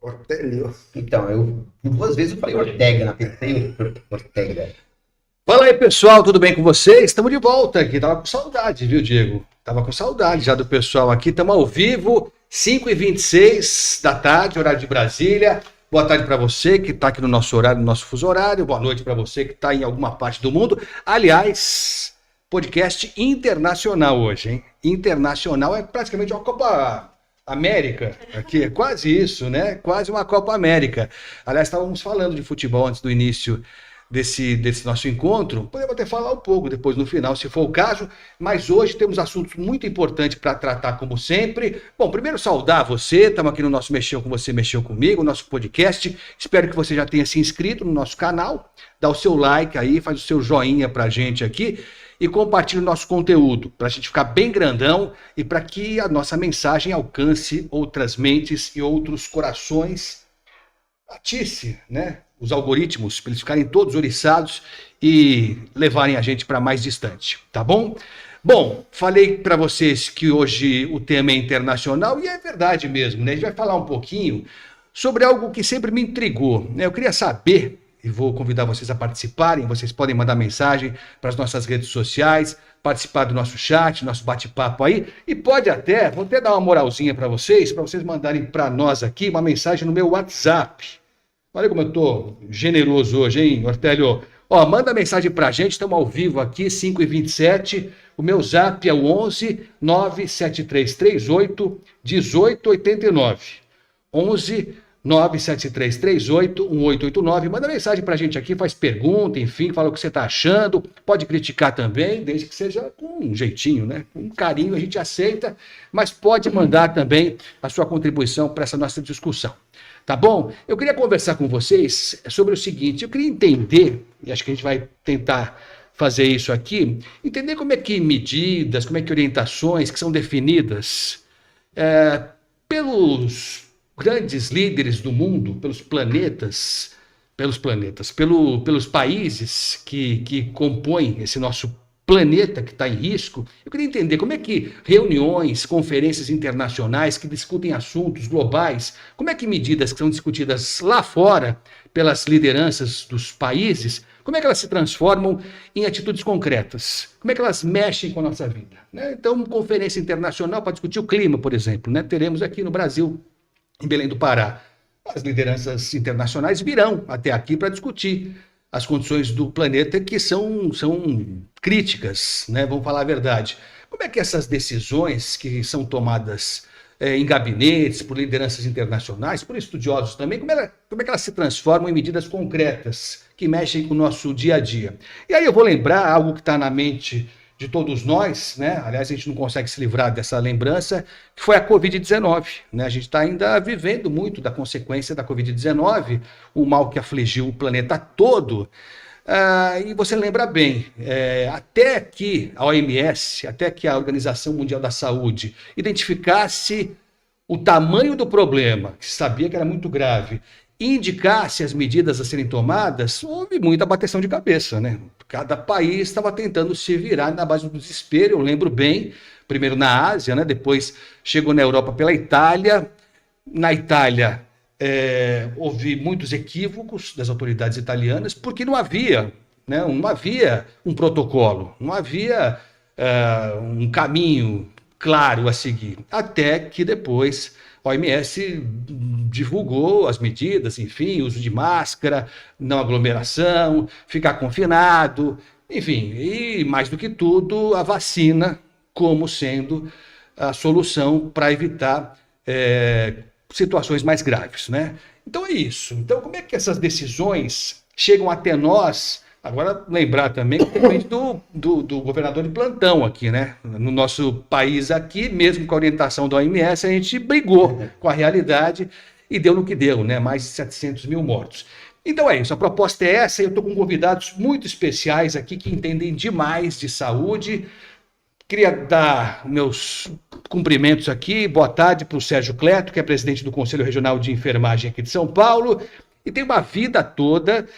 Ortélio. Então, eu duas vezes eu falei Ortega, na pensei Ortega. Fala aí, pessoal, tudo bem com vocês? Estamos de volta aqui. Tava com saudade, viu, Diego? Tava com saudade já do pessoal aqui. Estamos ao vivo, 5h26 da tarde, horário de Brasília. Boa tarde para você que está aqui no nosso horário, no nosso fuso horário. Boa noite para você que está em alguma parte do mundo. Aliás, podcast internacional hoje, hein? Internacional é praticamente uma Copa América, aqui é quase isso, né? Quase uma Copa América. Aliás, estávamos falando de futebol antes do início desse nosso encontro. Podemos até falar um pouco depois no final, se for o caso, mas hoje temos assuntos muito importantes para tratar, como sempre. Bom, primeiro saudar você, estamos aqui no nosso Mexeu com Você, Mexeu Comigo, nosso podcast. Espero que você já tenha se inscrito no nosso canal, dá o seu like aí, faz o seu joinha para a gente aqui e compartilhe o nosso conteúdo, para a gente ficar bem grandão e para que a nossa mensagem alcance outras mentes e outros corações. Atice, né? Os algoritmos, para eles ficarem todos oriçados e levarem a gente para mais distante, tá bom? Bom, falei para vocês que hoje o tema é internacional e é verdade mesmo, né? A gente vai falar um pouquinho sobre algo que sempre me intrigou, né? Eu queria saber, e vou convidar vocês a participarem, vocês podem mandar mensagem para as nossas redes sociais, participar do nosso chat, nosso bate-papo aí, e pode até, vou até dar uma moralzinha para vocês mandarem para nós aqui uma mensagem no meu WhatsApp. Olha como eu tô generoso hoje, hein, Ortélio? Ó, manda mensagem pra gente, estamos ao vivo aqui, 5h27. O meu zap é o 11 97338 1889. 11 97338 1889. Manda mensagem pra gente aqui, faz pergunta, enfim, fala o que você tá achando. Pode criticar também, desde que seja com um jeitinho, né? Com carinho a gente aceita, mas pode mandar também a sua contribuição para essa nossa discussão. Tá bom? Eu queria conversar com vocês sobre o seguinte, eu queria entender, e acho que a gente vai tentar fazer isso aqui, entender como é que medidas, como é que orientações que são definidas pelos grandes líderes do mundo, pelos países que compõem esse nosso planeta que está em risco. Eu queria entender como é que reuniões, conferências internacionais que discutem assuntos globais, como é que medidas que são discutidas lá fora pelas lideranças dos países, como é que elas se transformam em atitudes concretas? Como é que elas mexem com a nossa vida? Né? Então, conferência internacional para discutir o clima, por exemplo, né? Teremos aqui no Brasil, em Belém do Pará, as lideranças internacionais virão até aqui para discutir as condições do planeta que são críticas, né? Vamos falar a verdade. Como é que essas decisões que são tomadas em gabinetes, por lideranças internacionais, por estudiosos também, como é que elas se transformam em medidas concretas que mexem com o nosso dia a dia? E aí eu vou lembrar algo que está na mente de todos nós, né? Aliás, a gente não consegue se livrar dessa lembrança, que foi a Covid-19, né? A gente está ainda vivendo muito da consequência da Covid-19, o mal que afligiu o planeta todo. E você lembra bem, até que a OMS, até que a Organização Mundial da Saúde identificasse o tamanho do problema, que se sabia que era muito grave, e indicasse as medidas a serem tomadas, houve muita bateção de cabeça, né? Cada país estava tentando se virar na base do desespero. Eu lembro bem, primeiro na Ásia, né? Depois chegou na Europa pela Itália. Na Itália houve muitos equívocos das autoridades italianas, porque não havia, né? Não havia um protocolo, não havia um caminho claro a seguir, até que depois a OMS divulgou as medidas, enfim, uso de máscara, não aglomeração, ficar confinado, enfim, e mais do que tudo, a vacina como sendo a solução para evitar situações mais graves, né? Então é isso. Então como é que essas decisões chegam até nós? Agora, lembrar também que depende do governador de plantão aqui, né? No nosso país aqui, mesmo com a orientação da OMS, a gente brigou com a realidade e deu no que deu, né? Mais de 700 mil mortos. Então é isso, a proposta é essa, eu estou com convidados muito especiais aqui que entendem demais de saúde. Queria dar meus cumprimentos aqui, boa tarde para o Sérgio Cleto, que é presidente do Conselho Regional de Enfermagem aqui de São Paulo, e tem uma vida toda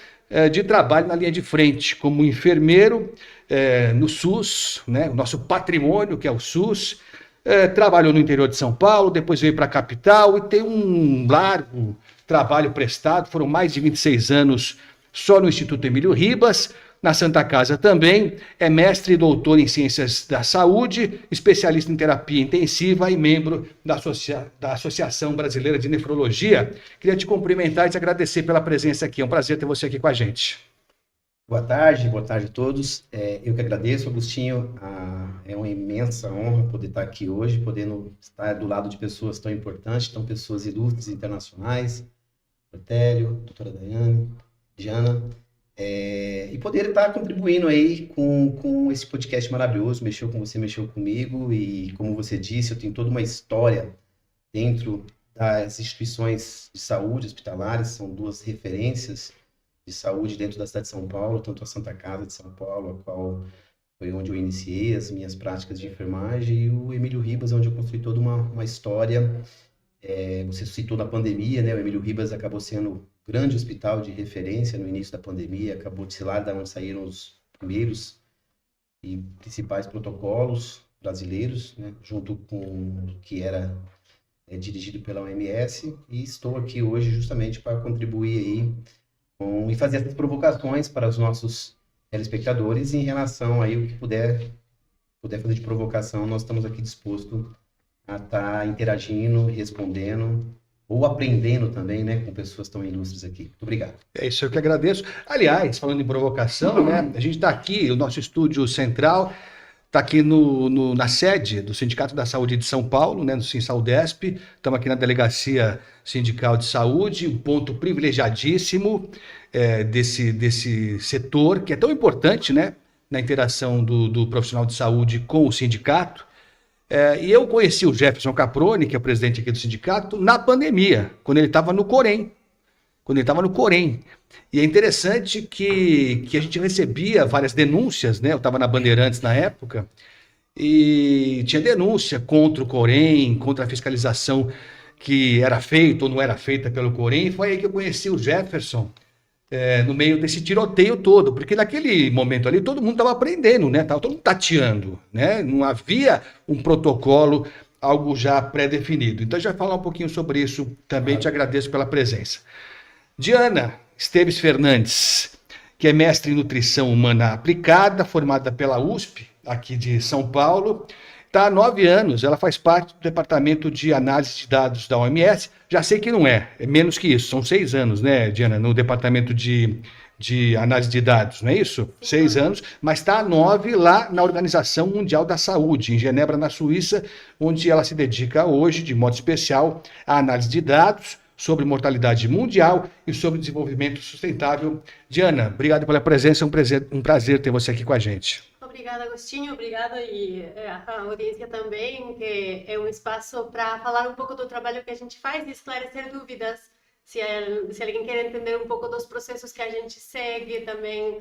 de trabalho na linha de frente, como enfermeiro no SUS, né, o nosso patrimônio que é o SUS, trabalhou no interior de São Paulo, depois veio para a capital e tem um largo trabalho prestado, foram mais de 26 anos só no Instituto Emílio Ribas, na Santa Casa também, é mestre e doutor em Ciências da Saúde, especialista em terapia intensiva e membro da Associação Brasileira de Nefrologia. Queria te cumprimentar e te agradecer pela presença aqui, é um prazer ter você aqui com a gente. Boa tarde a todos. Eu que agradeço, Agostinho. É uma imensa honra poder estar aqui hoje, podendo estar do lado de pessoas tão importantes, pessoas ilustres internacionais, Otélio, doutora Daiane, Diana, e poder estar contribuindo aí com esse podcast maravilhoso. Mexeu com você, mexeu comigo, e como você disse, eu tenho toda uma história dentro das instituições de saúde hospitalares, são duas referências de saúde dentro da cidade de São Paulo, tanto a Santa Casa de São Paulo, a qual foi onde eu iniciei as minhas práticas de enfermagem, e o Emílio Ribas, onde eu construí toda uma história. Você citou na pandemia, né? O Emílio Ribas acabou sendo um grande hospital de referência no início da pandemia, acabou de ser lá de onde saíram os primeiros e principais protocolos brasileiros, né? Junto com o que era dirigido pela OMS, e estou aqui hoje justamente para contribuir aí e fazer essas provocações para os nossos telespectadores em relação aí o que puder fazer de provocação. Nós estamos aqui dispostos a estar interagindo, respondendo ou aprendendo também, né, com pessoas tão ilustres aqui. Muito obrigado. É isso, eu que agradeço. Aliás, falando em provocação, né, a gente está aqui, o nosso estúdio central está aqui na sede do Sindicato da Saúde de São Paulo, né, no Sinsaudesp. Estamos aqui na Delegacia Sindical de Saúde, um ponto privilegiadíssimo desse setor, que é tão importante, né, na interação do profissional de saúde com o sindicato. E eu conheci o Jefferson Caproni, que é o presidente aqui do sindicato, na pandemia, quando ele estava no Corém. E é interessante que a gente recebia várias denúncias, né? Eu estava na Bandeirantes na época, e tinha denúncia contra o Corém, contra a fiscalização que era feita ou não era feita pelo Corém. E foi aí que eu conheci o Jefferson, no meio desse tiroteio todo, porque naquele momento ali todo mundo estava aprendendo, né? Tava todo mundo tateando, né? Não havia um protocolo, algo já pré-definido. Então a gente vai falar um pouquinho sobre isso também. Claro. Te agradeço pela presença. Diana Esteves Fernandes, que é mestre em nutrição humana aplicada, formada pela USP, aqui de São Paulo, está há 9 anos, ela faz parte do departamento de análise de dados da OMS. Já sei que não é menos que isso, são 6 anos, né, Diana, no departamento de análise de dados, não é isso? 6 anos, mas está há 9 lá na Organização Mundial da Saúde, em Genebra, na Suíça, onde ela se dedica hoje, de modo especial, à análise de dados sobre mortalidade mundial e sobre desenvolvimento sustentável. Diana, obrigado pela presença, um prazer ter você aqui com a gente. Obrigada, Agostinho, obrigada, e a audiência também, que é um espaço para falar um pouco do trabalho que a gente faz e esclarecer dúvidas, se alguém quer entender um pouco dos processos que a gente segue também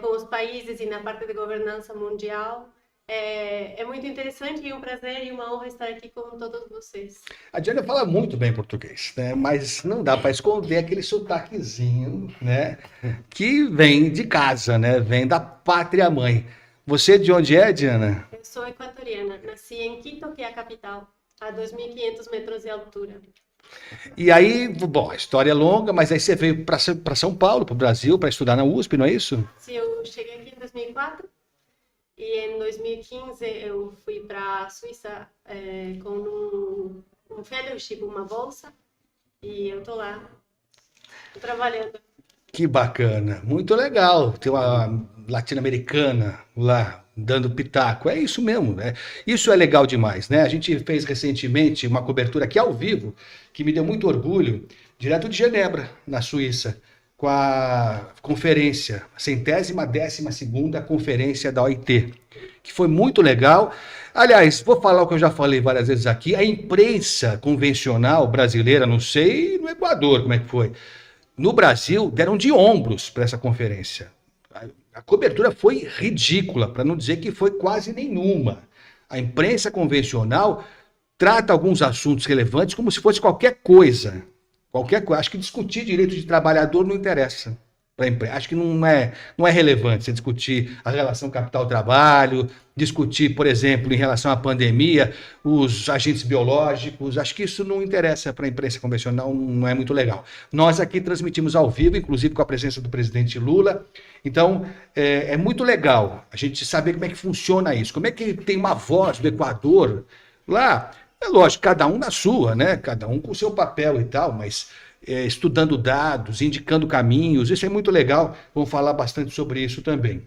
com os países e na parte de governança mundial. É muito interessante e um prazer e uma honra estar aqui com todos vocês. A Diana fala muito bem português, né? Mas não dá para esconder aquele sotaquezinho, né? Que vem de casa, né? Vem da pátria mãe. Você de onde é, Diana? Eu sou equatoriana, nasci em Quito, que é a capital, a 2.500 metros de altura. E aí, bom, a história é longa, mas aí você veio para São Paulo, para o Brasil, para estudar na USP, não é isso? Sim, eu cheguei aqui em 2004. E em 2015 eu fui para a Suíça com um fellowship, uma bolsa, e eu tô lá, trabalhando. Que bacana, muito legal. Tem uma latino-americana lá dando pitaco, é isso mesmo, né? Isso é legal demais, né? A gente fez recentemente uma cobertura aqui ao vivo, que me deu muito orgulho, direto de Genebra, na Suíça, com a conferência, a 112ª conferência da OIT, que foi muito legal. Aliás, vou falar o que eu já falei várias vezes aqui, a imprensa convencional brasileira, não sei no Equador como é que foi, no Brasil deram de ombros para essa conferência. A cobertura foi ridícula, para não dizer que foi quase nenhuma. A imprensa convencional trata alguns assuntos relevantes como se fosse qualquer coisa. Acho que discutir direito de trabalhador não interessa. para a empresa. Acho que não é relevante você discutir a relação capital-trabalho, discutir, por exemplo, em relação à pandemia, os agentes biológicos. Acho que isso não interessa para a imprensa convencional, não é muito legal. Nós aqui transmitimos ao vivo, inclusive com a presença do presidente Lula. Então, é muito legal a gente saber como é que funciona isso, como é que tem uma voz do Equador lá. É lógico, cada um na sua, né? Cada um com o seu papel e tal, mas estudando dados, indicando caminhos, isso é muito legal. Vamos falar bastante sobre isso também.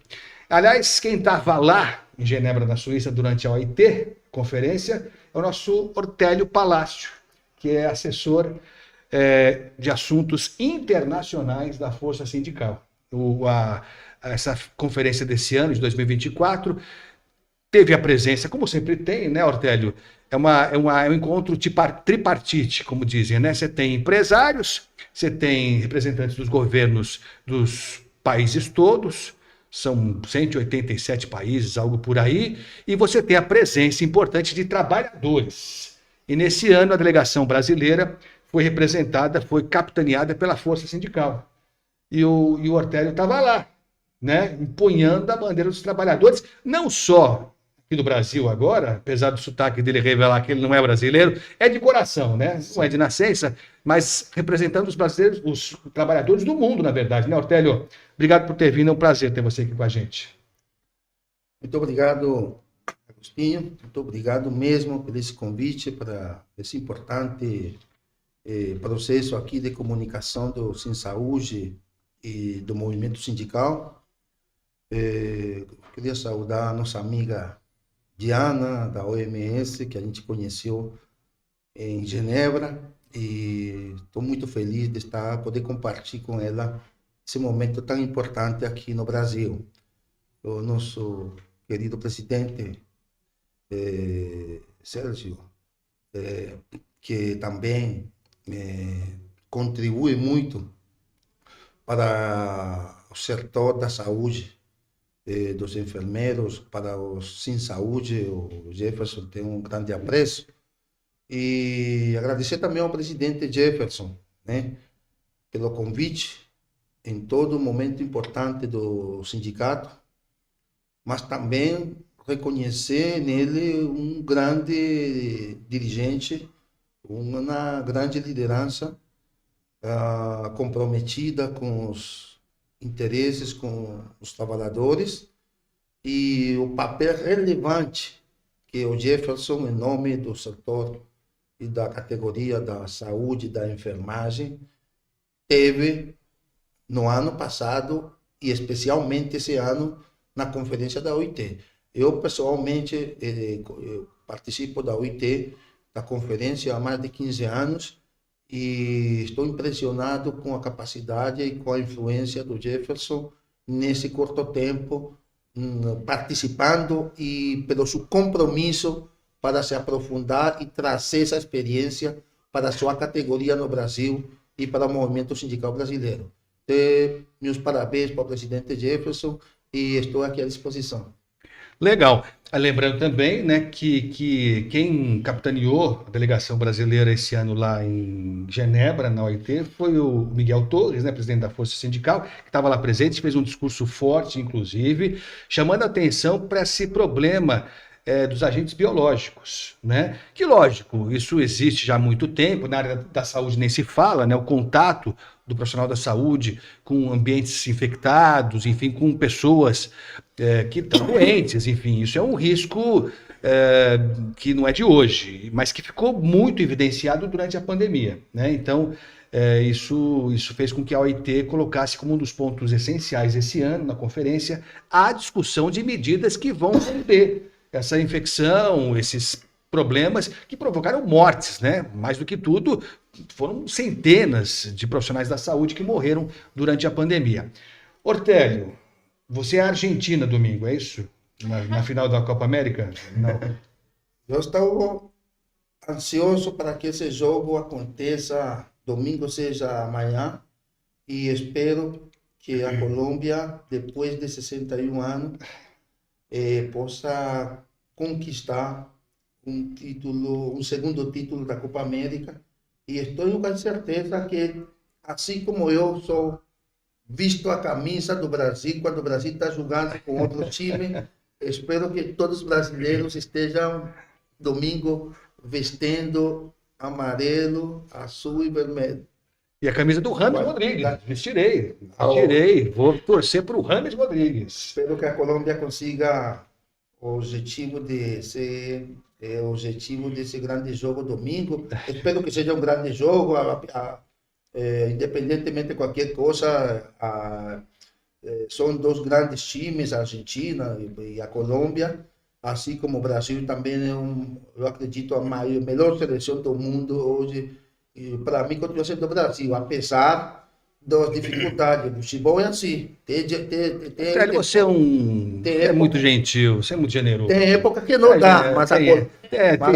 Aliás, quem estava lá em Genebra, na Suíça, durante a OIT, conferência, é o nosso Ortélio Palácio, que é assessor de assuntos internacionais da Força Sindical. Essa conferência desse ano, de 2024, teve a presença, como sempre tem, né, Ortélio? É um encontro tripartite, como dizem, né? Você tem empresários, você tem representantes dos governos dos países todos, são 187 países, algo por aí, e você tem a presença importante de trabalhadores. E nesse ano a delegação brasileira foi capitaneada pela Força Sindical. E o Ortélio estava lá, né, empunhando a bandeira dos trabalhadores, não só aqui no Brasil agora, apesar do sotaque dele revelar que ele não é brasileiro, é de coração, né? Não é de nascença, mas representando os brasileiros, os trabalhadores do mundo, na verdade, né, Ortélio? Obrigado por ter vindo, é um prazer ter você aqui com a gente. Muito obrigado, Agostinho. Muito obrigado mesmo por esse convite para esse importante processo aqui de comunicação do Sim Saúde e do movimento sindical. Queria saudar a nossa amiga Diana, da OMS, que a gente conheceu em Genebra, e estou muito feliz de poder compartilhar com ela esse momento tão importante aqui no Brasil. O nosso querido presidente Sérgio, que também contribui muito para o setor da saúde, dos enfermeiros, para os Sim Saúde. O Jefferson tem um grande apreço. E agradecer também ao presidente Jefferson, né, pelo convite em todo momento importante do sindicato, mas também reconhecer nele um grande dirigente, uma grande liderança comprometida com os interesses, com os trabalhadores, e o papel relevante que o Jefferson, em nome do setor e da categoria da saúde e da enfermagem, teve no ano passado e especialmente esse ano na conferência da OIT. Eu, pessoalmente, participo da OIT, da conferência, há mais de 15 anos, e estou impressionado com a capacidade e com a influência do Jefferson nesse curto tempo, participando, e pelo seu compromisso para se aprofundar e trazer essa experiência para a sua categoria no Brasil e para o movimento sindical brasileiro. Meus parabéns para o presidente Jefferson, e estou aqui à disposição. Legal. Lembrando também, né, que quem capitaneou a delegação brasileira esse ano lá em Genebra, na OIT, foi o Miguel Torres, né, presidente da Força Sindical, que estava lá presente, fez um discurso forte, inclusive, chamando a atenção para esse problema dos agentes biológicos, né? Que, lógico, isso existe já há muito tempo, na área da saúde nem se fala, né? O contato do profissional da saúde com ambientes infectados, enfim, com pessoas que estão doentes, enfim, isso é um risco que não é de hoje, mas que ficou muito evidenciado durante a pandemia, né? Então, isso fez com que a OIT colocasse como um dos pontos essenciais esse ano, na conferência, a discussão de medidas que vão conter essa infecção, esses problemas que provocaram mortes, né? Mais do que tudo, foram centenas de profissionais da saúde que morreram durante a pandemia. Ortélio, você é argentina domingo, é isso? Na final da Copa América? Não. Eu estou ansioso para que esse jogo aconteça domingo, seja amanhã, e espero que a Colômbia, depois de 61 anos, possa conquistar um segundo título da Copa América, e estou com certeza que, assim como eu sou visto a camisa do Brasil quando o Brasil está jogando com outro time. Espero que todos os brasileiros estejam domingo vestindo amarelo, azul e vermelho. E a camisa do Rames Rodrigues. Vestirei. Vou torcer para o Rames Rodrigues. Espero que a Colômbia consiga o objetivo desse grande jogo domingo. Espero que seja um grande jogo, independentemente de qualquer coisa. São dois grandes times, a Argentina e a Colômbia, assim como o Brasil também eu acredito, a melhor seleção do mundo hoje. E para mim continua sendo o Brasil, apesar das dificuldades. O futebol é assim. Você é muito gentil, você é muito generoso. Tem época que não dá, mas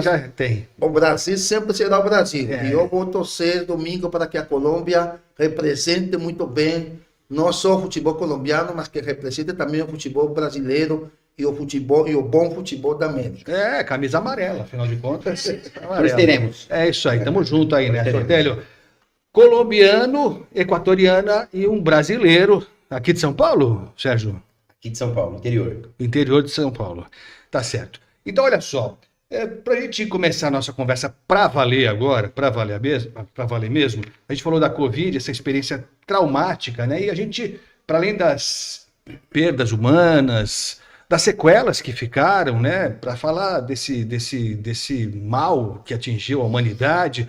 já tem. O Brasil sempre será o Brasil. E eu vou torcer domingo para que a Colômbia represente muito bem, não só o futebol colombiano, mas que represente também o futebol brasileiro e o bom futebol da América. Camisa amarela, afinal de contas. Nós teremos. É isso aí, tamo junto aí, né, Sortelho? Colombiano, equatoriana e um brasileiro aqui de São Paulo, Sérgio? Aqui de São Paulo, interior. Interior de São Paulo. Tá certo. Então, olha só, para a gente começar a nossa conversa para valer agora, para valer mesmo, a gente falou da Covid, essa experiência traumática, né? E a gente, para além das perdas humanas, das sequelas que ficaram, né? Para falar desse mal que atingiu a humanidade,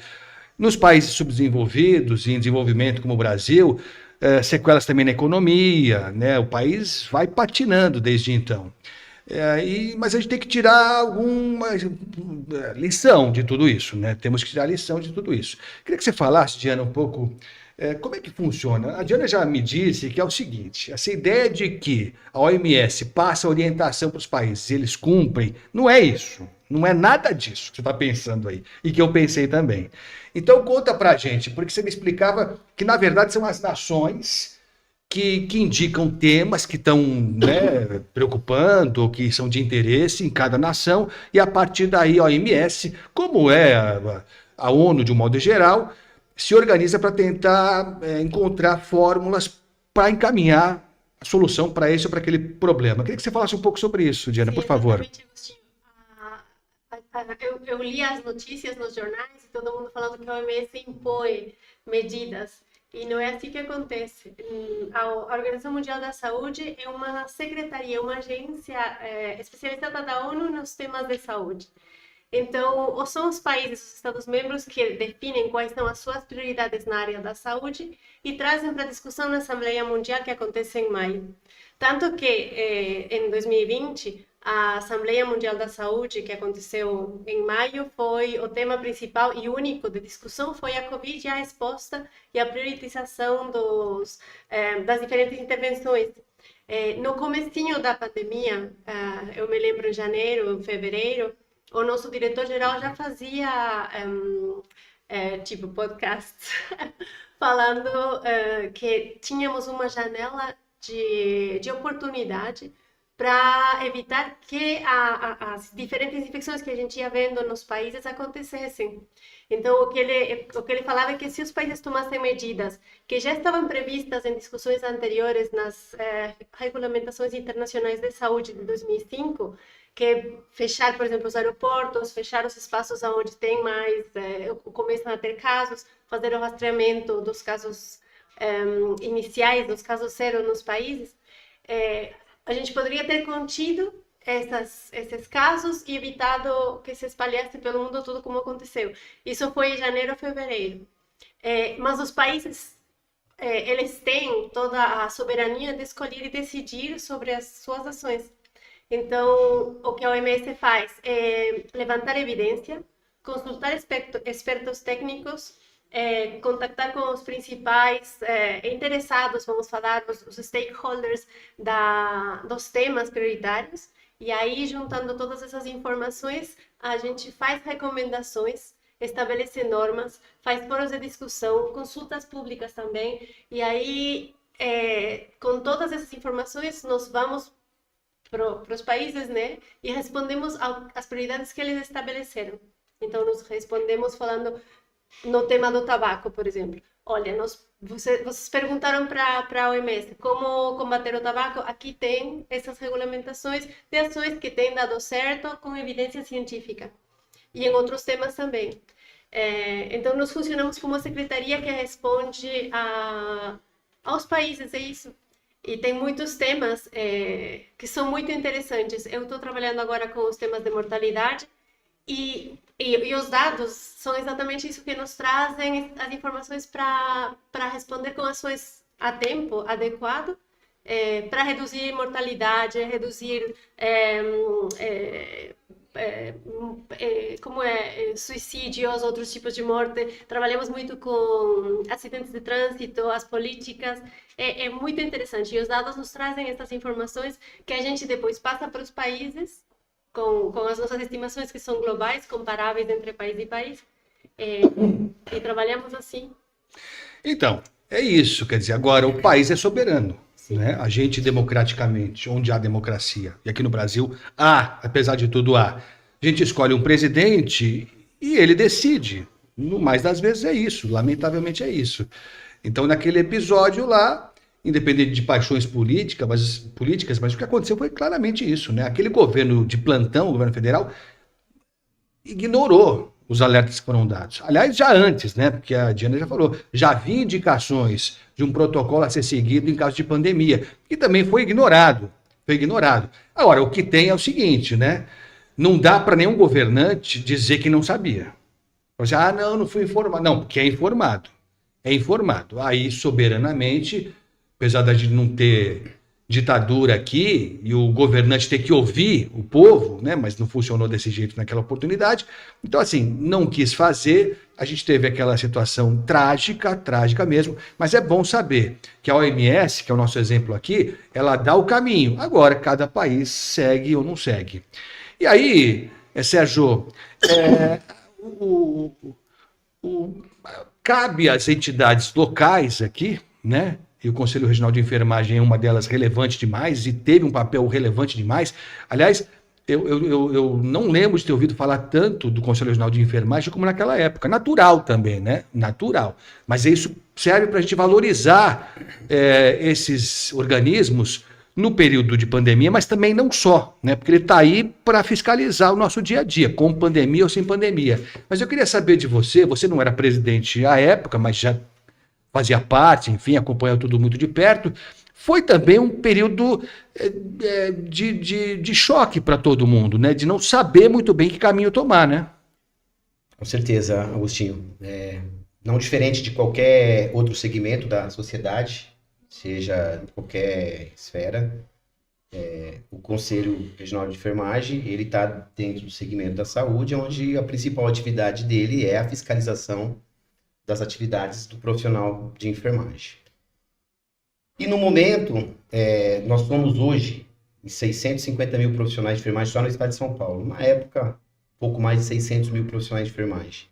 nos países subdesenvolvidos e em desenvolvimento como o Brasil, sequelas também na economia, né? O país vai patinando desde então. Mas a gente tem que tirar alguma lição de tudo isso, né? Temos que tirar lição de tudo isso. Queria que você falasse, Diana, um pouco como é que funciona. A Diana já me disse que é o seguinte, essa ideia de que a OMS passa orientação para os países e eles cumprem, não é isso. Não é nada disso que você está pensando aí, e que eu pensei também. Então conta pra gente, porque você me explicava que na verdade são as nações que indicam temas que estão, né, preocupando, ou que são de interesse em cada nação, e a partir daí a OMS, como é a ONU de um modo geral, se organiza para tentar encontrar fórmulas para encaminhar a solução para esse ou para aquele problema. Queria que você falasse um pouco sobre isso, Diana, por favor. Eu li as notícias nos jornais e todo mundo falando que a OMS impõe medidas. E não é assim que acontece. A Organização Mundial da Saúde é uma secretaria, uma agência especializada da ONU nos temas de saúde. Então, são os países, os Estados-membros, que definem quais são as suas prioridades na área da saúde e trazem para discussão na Assembleia Mundial, que acontece em maio. Tanto que, em 2020, a Assembleia Mundial da Saúde, que aconteceu em maio, foi o tema principal e único de discussão, foi a Covid e a resposta e a priorização das diferentes intervenções. No comecinho da pandemia, eu me lembro em janeiro, fevereiro, o nosso diretor-geral já fazia tipo podcasts falando que tínhamos uma janela de oportunidade para evitar que as diferentes infecções que a gente ia vendo nos países acontecessem. Então, o que ele falava é que se os países tomassem medidas que já estavam previstas em discussões anteriores nas regulamentações internacionais de saúde de 2005, que é fechar, por exemplo, os aeroportos, fechar os espaços onde tem mais, começam a ter casos, fazer o rastreamento dos casos iniciais, dos casos zero nos países, a gente poderia ter contido esses casos e evitado que se espalhasse pelo mundo tudo como aconteceu. Isso foi em janeiro, fevereiro. Mas os países, eles têm toda a soberania de escolher e decidir sobre as suas ações. Então, o que a OMS faz é levantar evidência, consultar expertos técnicos, contactar com os principais interessados, vamos falar, os stakeholders dos temas prioritários, e aí, juntando todas essas informações, a gente faz recomendações, estabelece normas, faz foros de discussão, consultas públicas também, e aí, com todas essas informações, nós vamos para os países, né, e respondemos às prioridades que eles estabeleceram. Então, nós respondemos falando no tema do tabaco, por exemplo. Olha, vocês perguntaram para a OMS como combater o tabaco. Aqui tem essas regulamentações de ações que têm dado certo com evidência científica. E em outros temas também. Então, nós funcionamos como secretaria que responde aos países, é isso. E tem muitos temas que são muito interessantes. Eu estou trabalhando agora com os temas de mortalidade e os dados são exatamente isso que nos trazem as informações para responder com ações a tempo adequado, para reduzir mortalidade, reduzir suicídios, outros tipos de morte. Trabalhamos muito com acidentes de trânsito, as políticas. É muito interessante. E os dados nos trazem essas informações que a gente depois passa para os países com as nossas estimações que são globais, comparáveis entre país e país. E trabalhamos assim. Então, é isso. Quer dizer, agora o país é soberano. Sim. Né? A gente democraticamente, onde há democracia, e aqui no Brasil há, apesar de tudo há, a gente escolhe um presidente e ele decide. No mais das vezes é isso, lamentavelmente é isso. Então, naquele episódio lá, independente de paixões políticas, mas o que aconteceu foi claramente isso, né? Aquele governo de plantão, o governo federal, ignorou os alertas que foram dados. Aliás, já antes, né? Porque a Diana já falou, já havia indicações de um protocolo a ser seguido em caso de pandemia, e também foi ignorado. Foi ignorado. Agora, o que tem é o seguinte, né? Não dá para nenhum governante dizer que não sabia. Você, não fui informado. Não, porque é informado. É informado. Aí, soberanamente, apesar da gente não ter ditadura aqui e o governante ter que ouvir o povo, né? Mas não funcionou desse jeito naquela oportunidade. Então, assim, não quis fazer. A gente teve aquela situação trágica mesmo, mas é bom saber que a OMS, que é o nosso exemplo aqui, ela dá o caminho. Agora, cada país segue ou não segue. E aí, Sérgio, cabe às entidades locais aqui, né? E o Conselho Regional de Enfermagem é uma delas relevante demais e teve um papel relevante demais. Aliás, eu não lembro de ter ouvido falar tanto do Conselho Regional de Enfermagem como naquela época. Natural também, né? Natural. Mas isso serve para a gente valorizar esses organismos no período de pandemia, mas também não só, né? Porque ele está aí para fiscalizar o nosso dia a dia, com pandemia ou sem pandemia. Mas eu queria saber de você não era presidente à época, mas já fazia parte, enfim, acompanhou tudo muito de perto. Foi também um período de choque para todo mundo, né? De não saber muito bem que caminho tomar, né? Com certeza, Agostinho. Não diferente de qualquer outro segmento da sociedade, seja em qualquer esfera, o Conselho Regional de Enfermagem, ele está dentro do segmento da saúde, onde a principal atividade dele é a fiscalização das atividades do profissional de enfermagem. E no momento, nós somos hoje em 650 mil profissionais de enfermagem só no estado de São Paulo. Na época, pouco mais de 600 mil profissionais de enfermagem.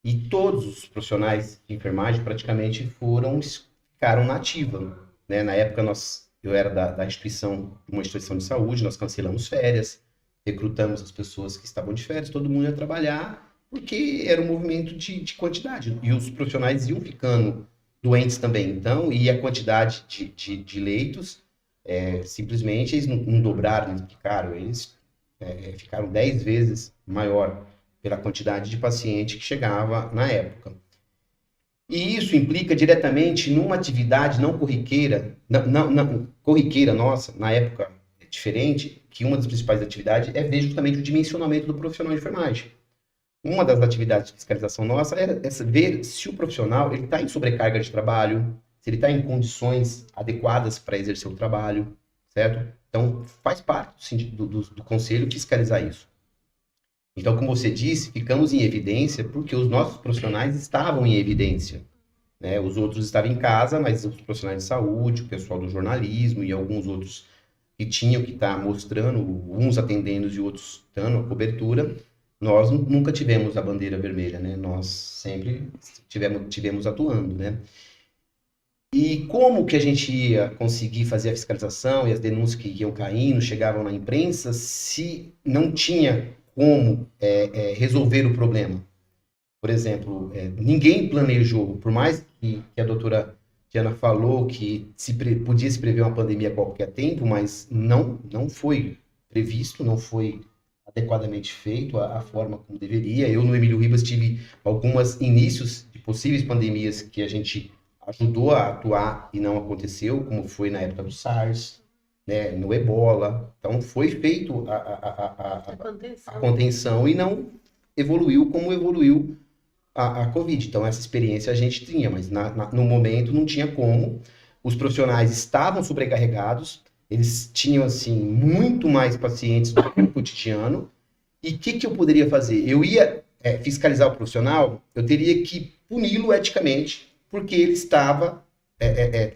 E todos os profissionais de enfermagem praticamente ficaram na ativa, né? Na época, eu era da instituição, uma instituição de saúde, nós cancelamos férias, recrutamos as pessoas que estavam de férias, todo mundo ia trabalhar, porque era um movimento de quantidade. E os profissionais iam ficando doentes também. Então, e a quantidade de leitos, simplesmente, eles não dobraram, eles ficaram. Eles ficaram 10 vezes maior pela quantidade de paciente que chegava na época. E isso implica diretamente numa atividade não corriqueira, corriqueira nossa, na época diferente, que uma das principais atividades é ver justamente o dimensionamento do profissional de enfermagem. Uma das atividades de fiscalização nossa é ver se o profissional está em sobrecarga de trabalho, se ele está em condições adequadas para exercer o trabalho, certo? Então, faz parte do conselho fiscalizar isso. Então, como você disse, ficamos em evidência porque os nossos profissionais estavam em evidência, né? Os outros estavam em casa, mas os profissionais de saúde, o pessoal do jornalismo e alguns outros que tinham que estar mostrando, uns atendendo e outros dando a cobertura, nós nunca tivemos a bandeira vermelha, né? Nós sempre tivemos atuando, né? E como que a gente ia conseguir fazer a fiscalização e as denúncias que iam caindo, chegavam na imprensa, se não tinha como resolver o problema? Por exemplo, ninguém planejou, por mais que a doutora Diana falou que podia se prever uma pandemia a qualquer tempo, mas não foi previsto, não foi adequadamente feito a forma como deveria. Eu, no Emílio Ribas, tive alguns inícios de possíveis pandemias que a gente ajudou a atuar e não aconteceu, como foi na época do SARS, né, no Ebola. Então, foi feito a contenção e não evoluiu como evoluiu a Covid. Então, essa experiência a gente tinha, mas no momento não tinha como. Os profissionais estavam sobrecarregados, eles tinham, assim, muito mais pacientes do que no cotidiano. E o que eu poderia fazer? Eu ia fiscalizar o profissional, eu teria que puni-lo eticamente, porque ele estava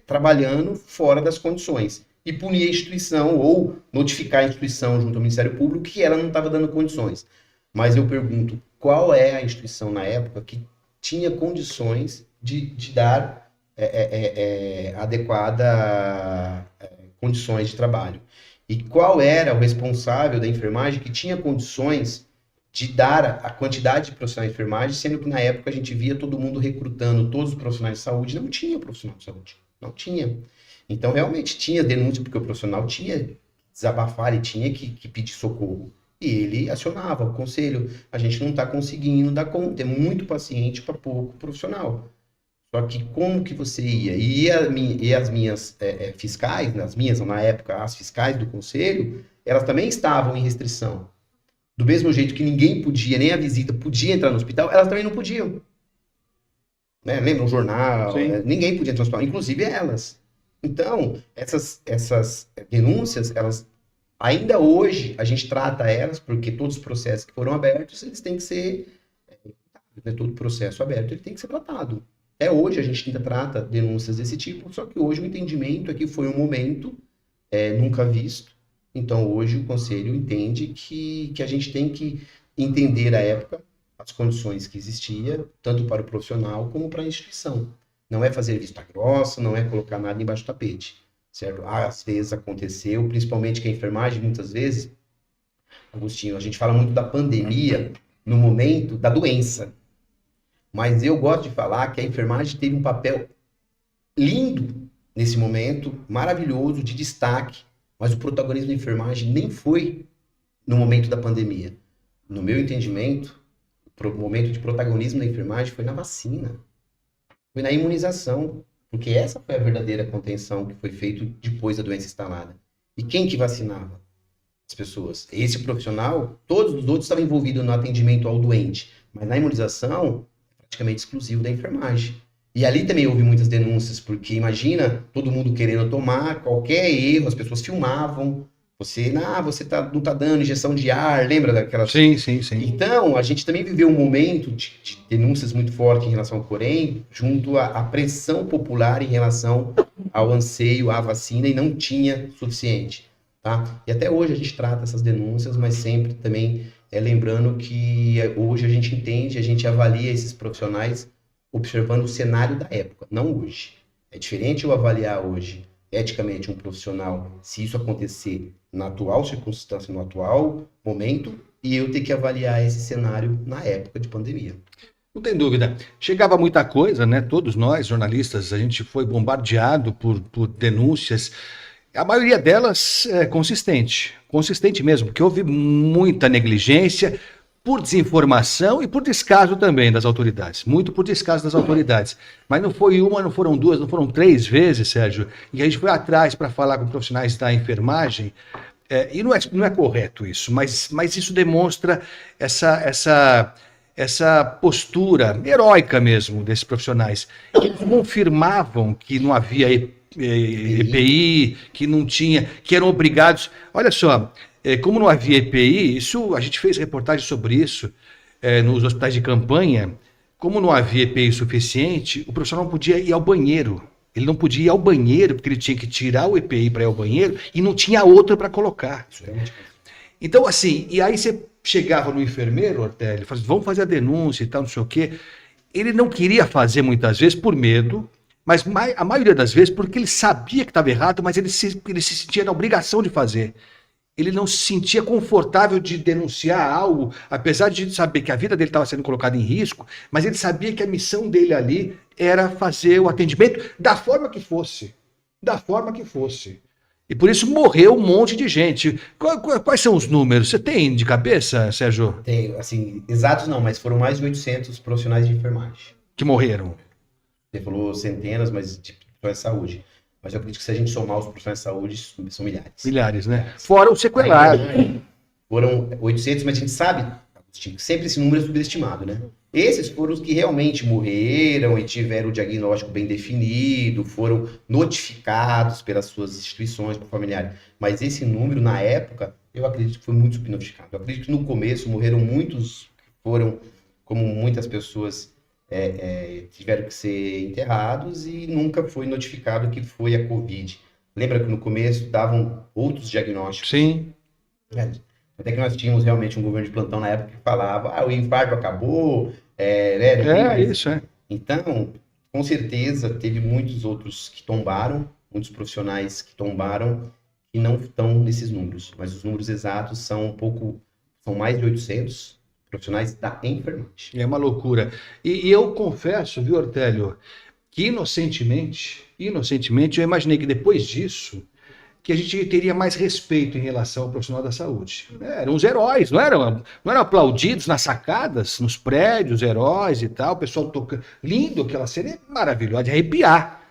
trabalhando fora das condições. E punir a instituição, ou notificar a instituição junto ao Ministério Público que ela não estava dando condições. Mas eu pergunto, qual é a instituição na época que tinha condições de dar adequada condições de trabalho? E qual era o responsável da enfermagem que tinha condições de dar a quantidade de profissionais de enfermagem, sendo que na época a gente via todo mundo recrutando todos os profissionais de saúde, não tinha profissional de saúde, não tinha. Então realmente tinha denúncia, porque o profissional tinha que desabafar e tinha que pedir socorro. E ele acionava o conselho, a gente não está conseguindo dar conta, é muito paciente para pouco profissional. Só que como que você ia? E as minhas fiscais, as minhas, na época, as fiscais do conselho, elas também estavam em restrição. Do mesmo jeito que ninguém podia, nem a visita podia entrar no hospital, elas também não podiam. Né? Lembra um jornal? Ninguém podia entrar no hospital, inclusive elas. Então, essas denúncias, elas, ainda hoje, a gente trata elas, porque todos os processos que foram abertos, eles têm que ser, né, todo processo aberto, ele tem que ser tratado. Até hoje a gente ainda trata denúncias desse tipo, só que hoje o entendimento é que foi um momento nunca visto. Então, hoje o Conselho entende que a gente tem que entender a época, as condições que existia, tanto para o profissional como para a instituição. Não é fazer vista grossa, não é colocar nada embaixo do tapete, certo? Às vezes aconteceu, principalmente que a enfermagem, muitas vezes, Agostinho, a gente fala muito da pandemia no momento da doença, mas eu gosto de falar que a enfermagem teve um papel lindo nesse momento, maravilhoso, de destaque, mas o protagonismo da enfermagem nem foi no momento da pandemia. No meu entendimento, o momento de protagonismo da enfermagem foi na vacina. Foi na imunização, porque essa foi a verdadeira contenção que foi feita depois da doença instalada. E quem que vacinava? As pessoas. Esse profissional, todos os outros estavam envolvidos no atendimento ao doente, mas na imunização, praticamente exclusivo da enfermagem. E ali também houve muitas denúncias, porque imagina todo mundo querendo tomar, qualquer erro, as pessoas filmavam, você não está dando injeção de ar, lembra daquelas... Sim. Então, a gente também viveu um momento de denúncias muito fortes em relação ao Corém, junto à pressão popular em relação ao anseio à vacina, e não tinha suficiente, tá? E até hoje a gente trata essas denúncias, mas sempre também lembrando que hoje a gente entende, a gente avalia esses profissionais observando o cenário da época, não hoje. É diferente eu avaliar hoje, eticamente, um profissional, se isso acontecer na atual circunstância, no atual momento, e eu ter que avaliar esse cenário na época de pandemia. Não tem dúvida. Chegava muita coisa, né? Todos nós, jornalistas, a gente foi bombardeado por denúncias. A maioria delas é consistente mesmo, porque houve muita negligência, por desinformação e por descaso também das autoridades. Muito por descaso das autoridades. Mas não foi uma, não foram duas, não foram 3 vezes, Sérgio, e a gente foi atrás para falar com profissionais da enfermagem, e não é correto isso, mas isso demonstra essa postura heróica mesmo desses profissionais. Eles confirmavam que não havia EPI, que não tinha, que eram obrigados... Olha só... Como não havia EPI, a gente fez reportagem sobre isso nos hospitais de campanha. Como não havia EPI suficiente, o profissional não podia ir ao banheiro. Ele não podia ir ao banheiro, porque ele tinha que tirar o EPI para ir ao banheiro e não tinha outra para colocar. Então, assim, e aí você chegava no enfermeiro, Ortelli, e falava, vamos fazer a denúncia e tal, não sei o quê. Ele não queria fazer muitas vezes por medo, mas a maioria das vezes porque ele sabia que estava errado, mas ele se sentia na obrigação de fazer. ele não se sentia confortável de denunciar algo, apesar de saber que a vida dele estava sendo colocada em risco, mas ele sabia que a missão dele ali era fazer o atendimento da forma que fosse. Da forma que fosse. E por isso morreu um monte de gente. Quais são os números? Você tem de cabeça, Sérgio? Tem, assim, exatos não, mas foram mais de 800 profissionais de enfermagem. Que morreram. Você falou centenas, mas de profissionais de saúde. Mas eu acredito que se a gente somar os profissionais de saúde, são milhares. Milhares, né? Fora o sequelado. Foram 800, mas a gente sabe, sempre esse número é subestimado, né? Esses foram os que realmente morreram e tiveram o diagnóstico bem definido, foram notificados pelas suas instituições, por familiares. Mas esse número, na época, eu acredito que foi muito subnotificado. Eu acredito que no começo morreram muitos, foram, como muitas pessoas tiveram que ser enterrados e nunca foi notificado que foi a Covid. Lembra que no começo davam outros diagnósticos? Sim. Até que nós tínhamos realmente um governo de plantão na época que falava, o infarto acabou, né? Não tem mais. Isso, é. Então, com certeza, teve muitos outros que tombaram, muitos profissionais que tombaram e não estão nesses números. Mas os números exatos são são mais de 800 profissionais da enfermagem. É uma loucura. E eu confesso, viu, Ortélio, que inocentemente, eu imaginei que depois disso, que a gente teria mais respeito em relação ao profissional da saúde. Eram os heróis, não eram aplaudidos nas sacadas, nos prédios, heróis e tal, o pessoal tocando. Lindo aquela cena, é maravilhosa, de arrepiar.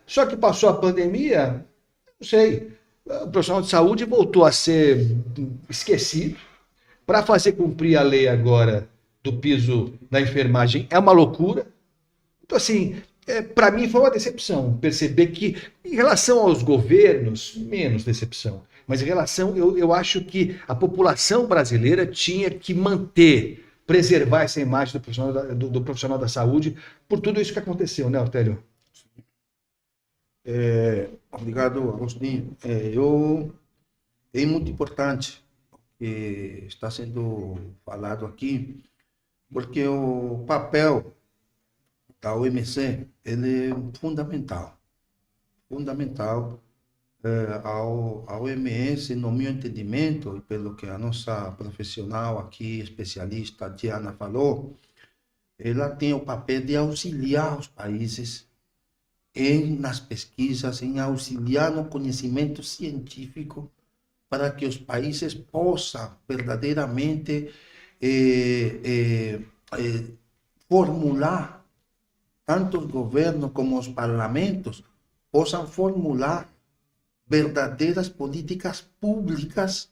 Só que passou a pandemia, não sei, o profissional de saúde voltou a ser esquecido. Para fazer cumprir a lei agora do piso da enfermagem é uma loucura. Então, assim, para mim foi uma decepção perceber que, em relação aos governos, menos decepção. Mas em relação, eu acho que a população brasileira tinha que preservar essa imagem do profissional da saúde por tudo isso que aconteceu, né, Ortélio? Obrigado, Agostinho. É muito importante que está sendo falado aqui, porque o papel da OMC ele é fundamental. A OMS, no meu entendimento, e pelo que a nossa profissional aqui, especialista, Diana, falou, ela tem o papel de auxiliar os países nas pesquisas, em auxiliar no conhecimento científico, para que os países possam verdadeiramente formular, tanto os governos como os parlamentos, possam formular verdadeiras políticas públicas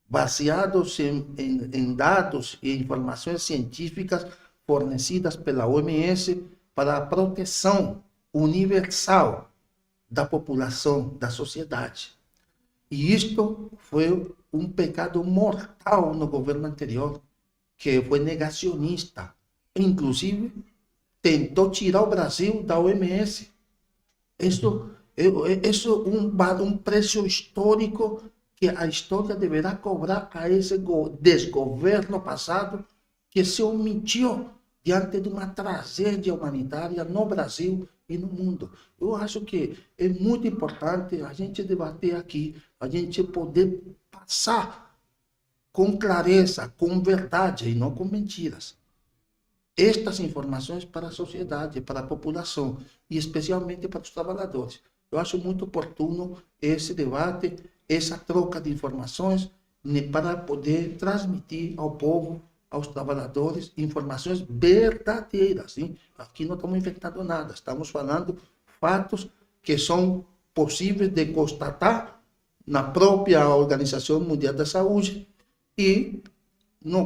baseadas em dados e informações científicas fornecidas pela OMS para a proteção universal da população, da sociedade. E isto foi um pecado mortal no governo anterior, que foi negacionista. Inclusive, tentou tirar o Brasil da OMS. Isso é um preço histórico que a história deverá cobrar a esse desgoverno passado que se omitiu diante de uma tragédia humanitária no Brasil e no mundo. Eu acho que é muito importante a gente debater aqui, a gente poder passar com clareza, com verdade e não com mentiras, estas informações para a sociedade, para a população e especialmente para os trabalhadores. Eu acho muito oportuno esse debate, essa troca de informações para poder transmitir ao povo, aos trabalhadores, informações verdadeiras. Hein? Aqui não estamos inventando nada, estamos falando fatos que são possíveis de constatar na própria Organização Mundial da Saúde e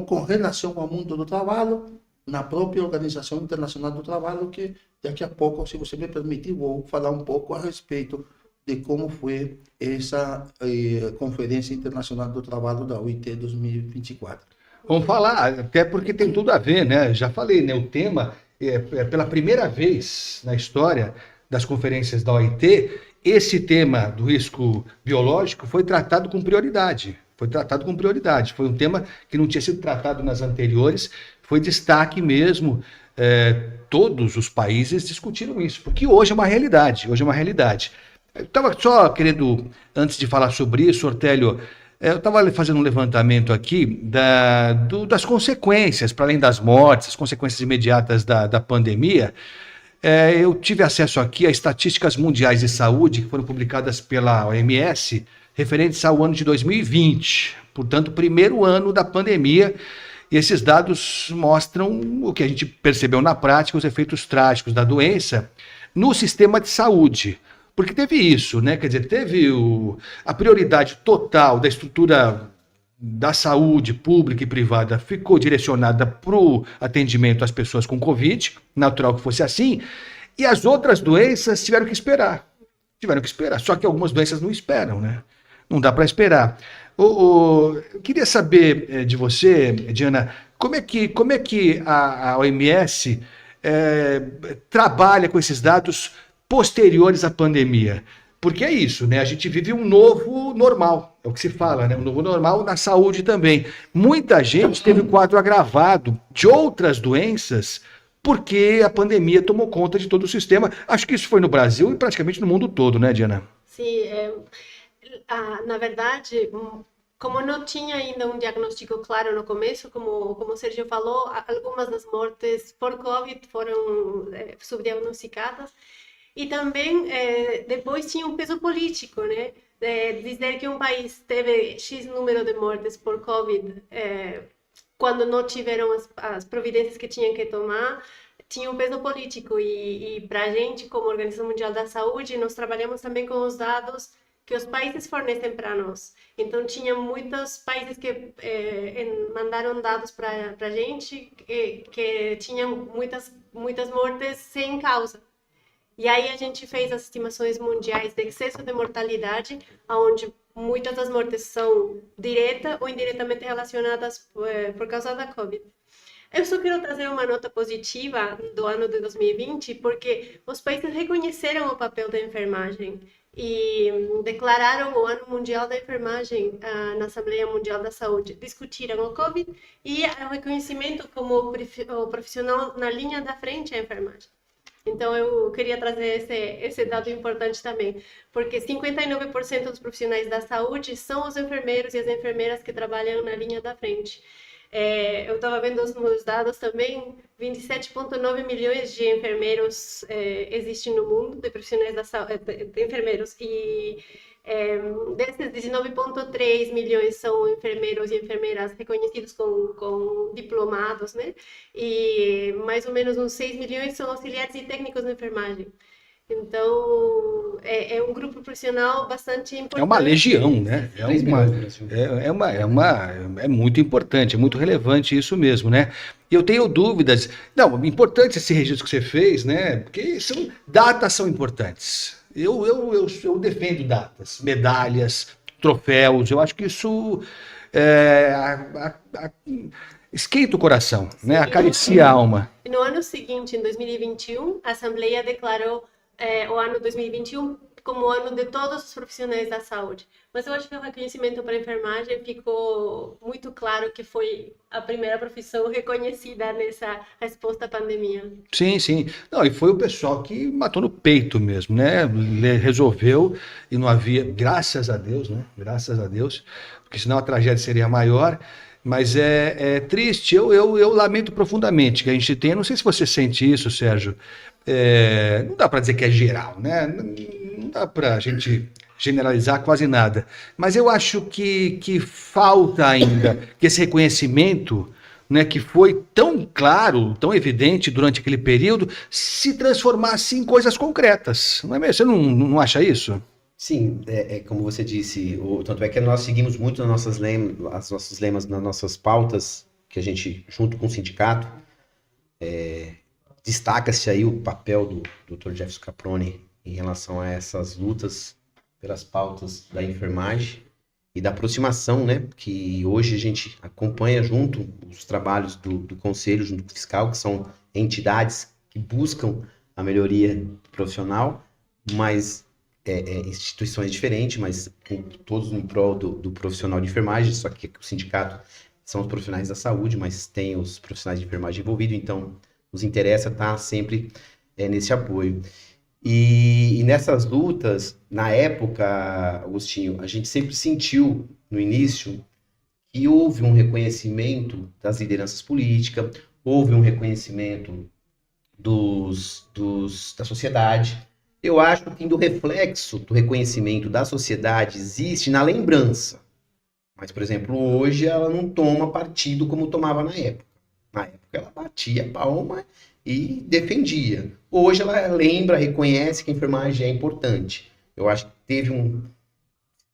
com relação ao mundo do trabalho, na própria Organização Internacional do Trabalho, que daqui a pouco, se você me permitir, vou falar um pouco a respeito de como foi essa Conferência Internacional do Trabalho da OIT 2024. Vamos falar, até porque tem tudo a ver, né? Já falei, né? O tema, pela primeira vez na história das conferências da OIT, esse tema do risco biológico foi tratado com prioridade. Foi um tema que não tinha sido tratado nas anteriores, foi destaque mesmo. Todos os países discutiram isso, porque hoje é uma realidade. Eu estava só querendo, antes de falar sobre isso, Ortélio, Eu estava fazendo um levantamento aqui das consequências, para além das mortes, as consequências imediatas da pandemia. Eu tive acesso aqui a estatísticas mundiais de saúde que foram publicadas pela OMS, referentes ao ano de 2020, portanto, o primeiro ano da pandemia. E esses dados mostram o que a gente percebeu na prática, os efeitos trágicos da doença no sistema de saúde. Porque teve isso, né? Quer dizer, teve a prioridade total da estrutura da saúde pública e privada ficou direcionada para o atendimento às pessoas com Covid, natural que fosse assim, e as outras doenças tiveram que esperar. Só que algumas doenças não esperam, né? Não dá para esperar. Eu queria saber de você, Diana, como é que a OMS trabalha com esses dados posteriores à pandemia? Porque é isso, né? A gente vive um novo normal, é o que se fala, né? Um novo normal na saúde também. Muita gente teve um quadro agravado de outras doenças porque a pandemia tomou conta de todo o sistema. Acho que isso foi no Brasil e praticamente no mundo todo, né, Diana? Sim, na verdade, como não tinha ainda um diagnóstico claro no começo, como o Sérgio falou, algumas das mortes por Covid foram subdiagnosticadas. E também, depois tinha um peso político, né? Dizer que um país teve X número de mortes por Covid, quando não tiveram as providências que tinham que tomar, tinha um peso político. E para a gente, como Organização Mundial da Saúde, nós trabalhamos também com os dados que os países fornecem para nós. Então, tinha muitos países que mandaram dados para a gente que tinham muitas mortes sem causa. E aí a gente fez as estimações mundiais de excesso de mortalidade, onde muitas das mortes são direta ou indiretamente relacionadas por causa da Covid. Eu só quero trazer uma nota positiva do ano de 2020, porque os países reconheceram o papel da enfermagem e declararam o Ano Mundial da Enfermagem na Assembleia Mundial da Saúde. Discutiram o Covid e o reconhecimento como o profissional na linha da frente à enfermagem. Então, eu queria trazer esse dado importante também, porque 59% dos profissionais da saúde são os enfermeiros e as enfermeiras que trabalham na linha da frente. Eu estava vendo os meus dados também, 27,9 milhões de enfermeiros existem no mundo, de profissionais da saúde, de enfermeiros, e desses 19,3 milhões são enfermeiros e enfermeiras reconhecidos com diplomados, né? E mais ou menos uns 6 milhões são auxiliares e técnicos de enfermagem. Então, é um grupo profissional bastante importante. É uma legião, né? É muito importante, é muito relevante isso mesmo, né? E eu tenho dúvidas. Não, importante esse registro que você fez, né? Porque datas são importantes. Eu defendo datas, medalhas, troféus. Eu acho que isso esquenta o coração, né? Acaricia a alma. No ano seguinte, em 2021, a Assembleia declarou o ano 2021 como o ano de todos os profissionais da saúde. Mas eu acho que o reconhecimento para a enfermagem ficou muito claro que foi a primeira profissão reconhecida nessa resposta à pandemia. Sim, sim. Não, e foi o pessoal que matou no peito mesmo, né? Resolveu e não havia, graças a Deus, né? Graças a Deus, porque senão a tragédia seria maior. Mas é triste, eu lamento profundamente que a gente tenha, não sei se você sente isso, Sérgio, não dá para dizer que é geral, né? Não dá para a gente generalizar quase nada, mas eu acho que falta ainda que esse reconhecimento, né, que foi tão claro, tão evidente durante aquele período, se transformasse em coisas concretas, não é mesmo? Você não acha isso? Sim, como você disse, tanto é que nós seguimos muito os nossos lemas, nas nossas pautas, que a gente, junto com o sindicato, destaca-se aí o papel do Dr. Jefferson Caproni em relação a essas lutas pelas pautas da enfermagem e da aproximação, né, que hoje a gente acompanha junto os trabalhos do Conselho, junto com o Fiscal, que são entidades que buscam a melhoria profissional, mas instituições diferentes, mas todos em prol do profissional de enfermagem, só que o sindicato são os profissionais da saúde, mas tem os profissionais de enfermagem envolvidos, então nos interessa estar sempre nesse apoio. E nessas lutas, na época, Agostinho, a gente sempre sentiu no início que houve um reconhecimento das lideranças políticas, houve um reconhecimento da sociedade. Eu acho que do reflexo do reconhecimento da sociedade existe na lembrança. Mas, por exemplo, hoje ela não toma partido como tomava na época. Na época ela batia a palma e defendia. Hoje ela lembra, reconhece que a enfermagem é importante. Eu acho que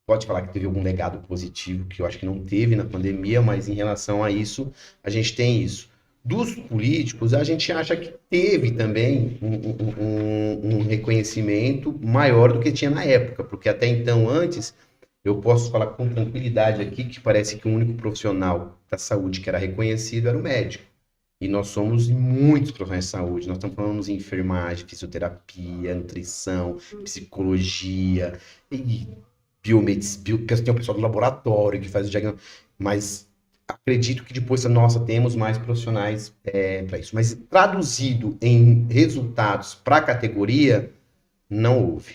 pode falar que teve algum legado positivo, que eu acho que não teve na pandemia, mas em relação a isso, a gente tem isso. Dos políticos, a gente acha que teve também um reconhecimento maior do que tinha na época, porque até então, antes, eu posso falar com tranquilidade aqui que parece que o único profissional da saúde que era reconhecido era o médico. E nós somos muitos profissionais de saúde, nós estamos falando de enfermagem, fisioterapia, nutrição, psicologia, e biomedicina, tem o pessoal do laboratório que faz o diagnóstico, mas acredito que depois nós temos mais profissionais para isso. Mas traduzido em resultados para a categoria, não houve.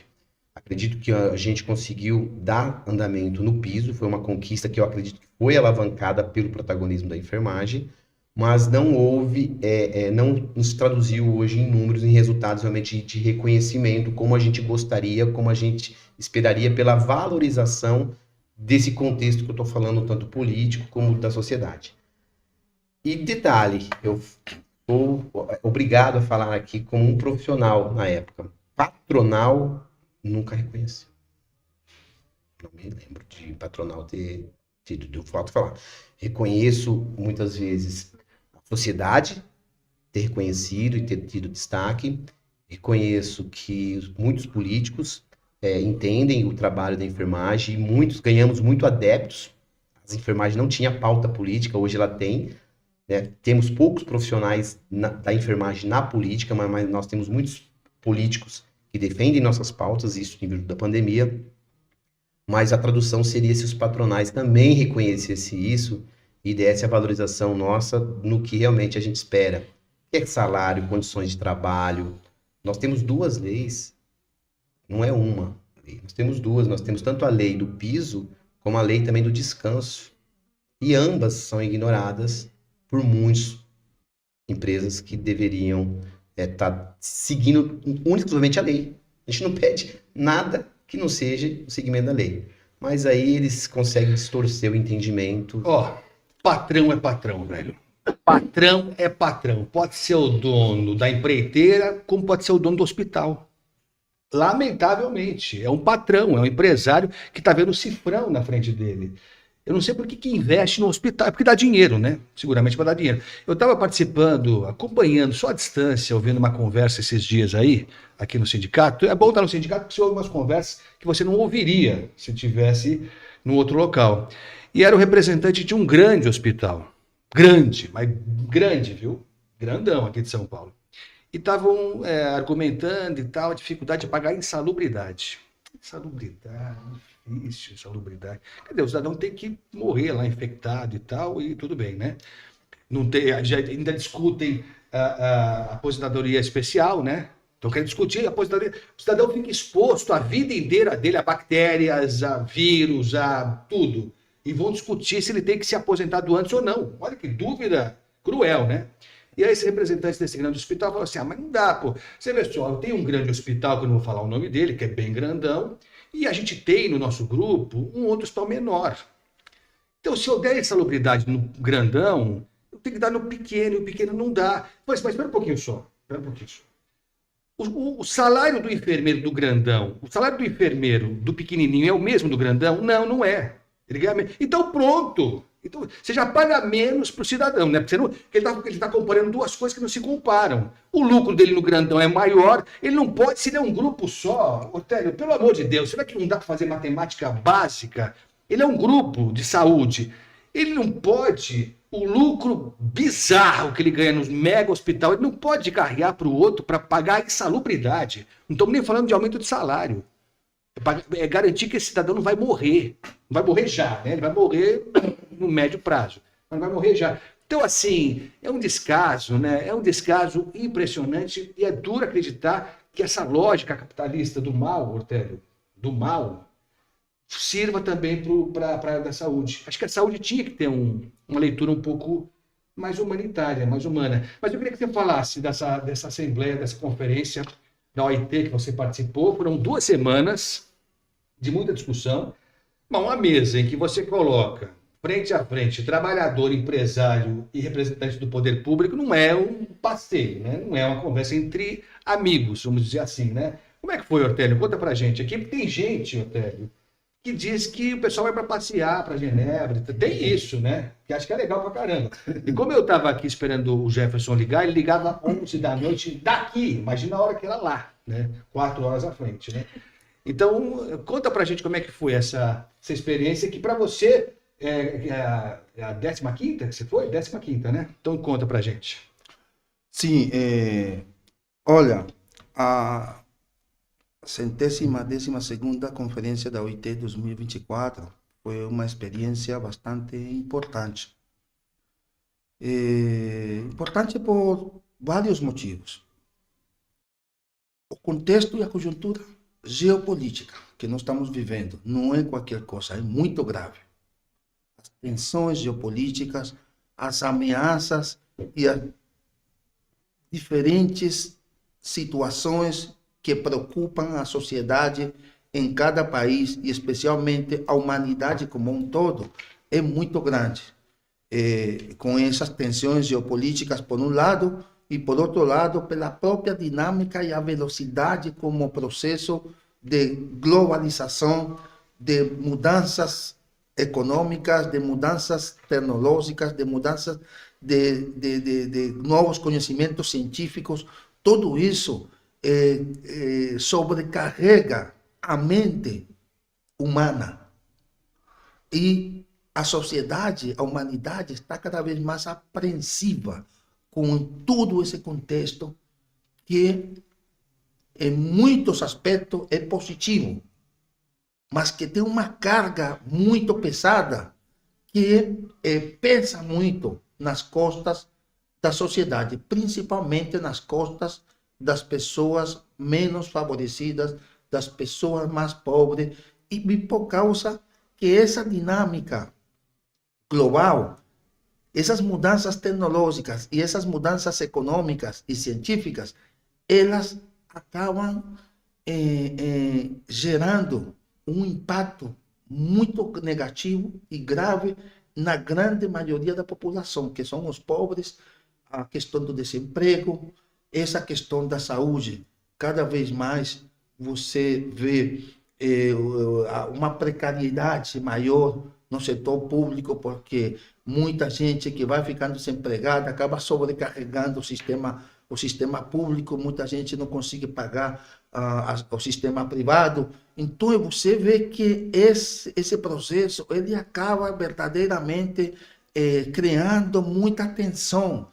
Acredito que a gente conseguiu dar andamento no piso, foi uma conquista que eu acredito que foi alavancada pelo protagonismo da enfermagem, mas não houve, não nos traduziu hoje em números, em resultados realmente de reconhecimento, como a gente gostaria, como a gente esperaria pela valorização desse contexto que eu estou falando, tanto político como da sociedade. E detalhe, eu sou obrigado a falar aqui como um profissional na época. Patronal, nunca reconheci. Não me lembro de patronal ter tido, de fato falar. Reconheço muitas vezes a sociedade ter reconhecido e ter tido destaque. Reconheço que muitos políticos entendem o trabalho da enfermagem, e ganhamos muito adeptos. A enfermagem não tinha pauta política, hoje ela tem. Né? Temos poucos profissionais da enfermagem na política, mas nós temos muitos políticos que defendem nossas pautas, isso em virtude da pandemia. Mas a tradução seria se os patronais também reconhecessem isso e desse a valorização nossa no que realmente a gente espera, que é salário, condições de trabalho. Nós temos 2 leis, não é uma lei, nós temos 2, nós temos tanto a lei do piso, como a lei também do descanso, e ambas são ignoradas por muitas empresas que deveriam estar seguindo unicamente a lei. A gente não pede nada que não seja o segmento da lei. Mas aí eles conseguem distorcer o entendimento. Patrão é patrão, velho. Patrão é patrão. Pode ser o dono da empreiteira, como pode ser o dono do hospital. Lamentavelmente, é um patrão, é um empresário que está vendo o cifrão na frente dele. Eu não sei por que investe no hospital, é porque dá dinheiro, né? Seguramente vai dar dinheiro. Eu estava participando, acompanhando, só à distância, ouvindo uma conversa esses dias aí, aqui no sindicato. É bom estar no sindicato porque você ouve umas conversas que você não ouviria se estivesse no outro local. E era o representante de um grande hospital. Grande, mas grande, viu? Grandão aqui de São Paulo. E estavam argumentando e tal, a dificuldade de pagar insalubridade. Insalubridade, difícil, insalubridade. Quer dizer, o cidadão tem que morrer lá infectado e tal, e tudo bem, né? Não tem, ainda discutem a aposentadoria especial, né? Então, querem discutir a aposentadoria. O cidadão fica exposto a vida inteira dele a bactérias, a vírus, a tudo. E vão discutir se ele tem que se aposentar antes ou não. Olha que dúvida cruel, né? E aí esse representante desse grande hospital falou assim, mas não dá, pô. Você vê só, eu tenho um grande hospital, que eu não vou falar o nome dele, que é bem grandão, e a gente tem no nosso grupo um outro hospital menor. Então, se eu der insalubridade no grandão, eu tenho que dar no pequeno, e o pequeno não dá. Mas espera um pouquinho só, O salário do enfermeiro do grandão, o salário do enfermeiro do pequenininho é o mesmo do grandão? Não, não é. Então pronto. Então, você já paga menos para o cidadão, né? Porque ele está comparando 2 coisas que não se comparam. O lucro dele no grandão é maior, ele não pode, se ele é um grupo só, Otélio, pelo amor de Deus, será que não dá para fazer matemática básica? Ele é um grupo de saúde, ele não pode, o lucro bizarro que ele ganha nos mega hospital, ele não pode carregar para o outro para pagar a insalubridade. Não estamos nem falando de aumento de salário. É garantir que esse cidadão não vai morrer. Não vai morrer já, né? Ele vai morrer no médio prazo. Mas não vai morrer já. Então, assim, é um descaso, né? É um descaso impressionante e é duro acreditar que essa lógica capitalista do mal, Ortélio, do mal, sirva também para a área da saúde. Acho que a saúde tinha que ter uma leitura um pouco mais humanitária, mais humana. Mas eu queria que você falasse dessa assembleia, dessa conferência da OIT que você participou. Foram 2 semanas de muita discussão. Uma mesa em que você coloca frente a frente trabalhador, empresário e representante do poder público não é um passeio, né? Não é uma conversa entre amigos, vamos dizer assim, né? Como é que foi, Ortélio? Conta pra gente aqui, porque tem gente, Ortélio, que diz que o pessoal vai para passear para Genebra, tem isso, né? Que acho que é legal pra caramba. E como eu estava aqui esperando o Jefferson ligar, ele ligava 11 da noite daqui, imagina a hora que era lá, né? 4 horas à frente, né? Então, conta pra gente como é que foi essa experiência, que para você é a 15ª que você foi? 15ª, né? Então conta pra gente. Sim, olha, a 112ª Conferência da OIT 2024 foi uma experiência bastante importante. Importante por vários motivos. O contexto e a conjuntura geopolítica que nós estamos vivendo não é qualquer coisa, é muito grave. As tensões geopolíticas, as ameaças e as diferentes situações que preocupam a sociedade em cada país e especialmente a humanidade como um todo é muito grande. Com essas tensões geopolíticas por um lado e por outro lado pela própria dinâmica e a velocidade como processo de globalização, de mudanças econômicas, de mudanças tecnológicas, de mudanças de novos conhecimentos científicos, tudo isso sobrecarrega a mente humana. E a sociedade, a humanidade está cada vez mais apreensiva com todo esse contexto que, em muitos aspectos, é positivo, mas que tem uma carga muito pesada que pesa muito nas costas da sociedade, principalmente nas costas das pessoas menos favorecidas, das pessoas mais pobres, e por causa que essa dinâmica global, essas mudanças tecnológicas e essas mudanças econômicas e científicas, elas acabam gerando um impacto muito negativo e grave na grande maioria da população, que são os pobres, a questão do desemprego, essa questão da saúde. Cada vez mais você vê uma precariedade maior no setor público, porque muita gente que vai ficando desempregada acaba sobrecarregando o sistema público, muita gente não consegue pagar o sistema privado. Então você vê que esse processo ele acaba verdadeiramente criando muita tensão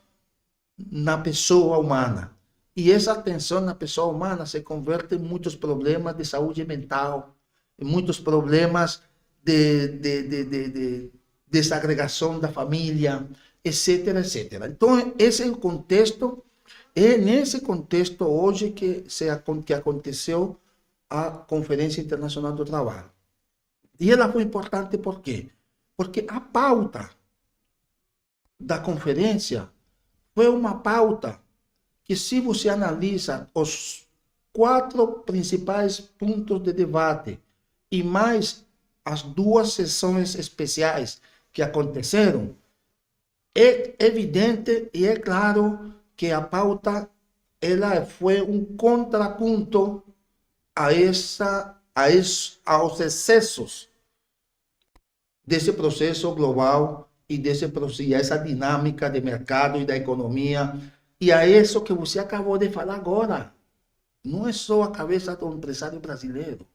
na pessoa humana. E essa tensão na pessoa humana se converte em muitos problemas de saúde mental, em muitos problemas de desagregação da família, etc, etc. Então, esse é o contexto, é nesse contexto hoje que aconteceu a Conferência Internacional do Trabalho. E ela foi importante por quê? Porque a pauta da conferência foi uma pauta que, se você analisa os 4 principais pontos de debate e mais as 2 sessões especiais que aconteceram, é evidente e é claro que a pauta ela foi um contraponto aos excessos desse processo global e essa dinâmica de mercado e da economia, e a isso que você acabou de falar agora. Não é só a cabeça do empresário brasileiro,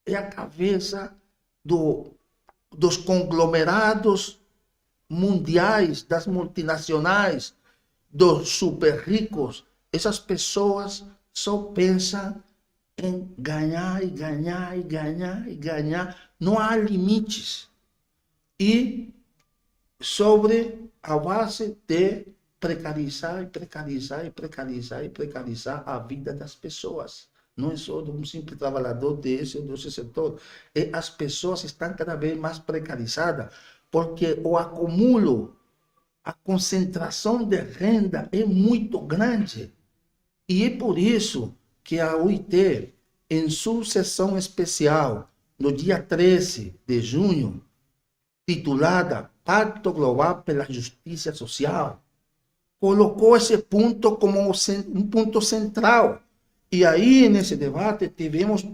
é a cabeça dos conglomerados mundiais, das multinacionais, dos super ricos. Essas pessoas só pensam em ganhar e ganhar e ganhar e ganhar. Não há limites. E sobre a base de precarizar e precarizar e precarizar e precarizar a vida das pessoas. Não é só de um simples trabalhador desse ou desse setor. As pessoas estão cada vez mais precarizadas porque o acúmulo, a concentração de renda é muito grande. E é por isso que a OIT, em sua sessão especial, no dia 13 de junho, titulada Pacto Global pela Justiça Social, colocou esse ponto como um ponto central. E aí, nesse debate, tivemos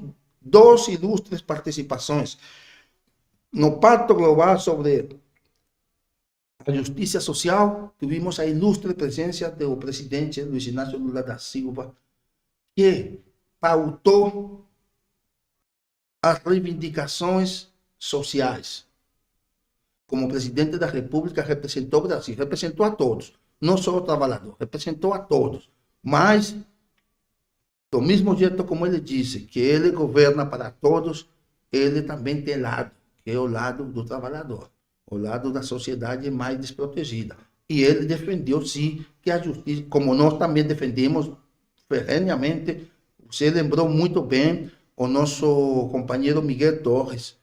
2 ilustres participações. No Pacto Global sobre a Justiça Social, tivemos a ilustre presença do presidente Luiz Inácio Lula da Silva, que pautou as reivindicações sociais. Como presidente da República, representou o Brasil, representou a todos, não só o trabalhador, representou a todos. Mas, do mesmo jeito como ele disse que ele governa para todos, ele também tem lado, que é o lado do trabalhador, o lado da sociedade mais desprotegida. E ele defendeu, sim, que a justiça, como nós também defendemos ferrenhamente, você lembrou muito bem, o nosso companheiro Miguel Torres,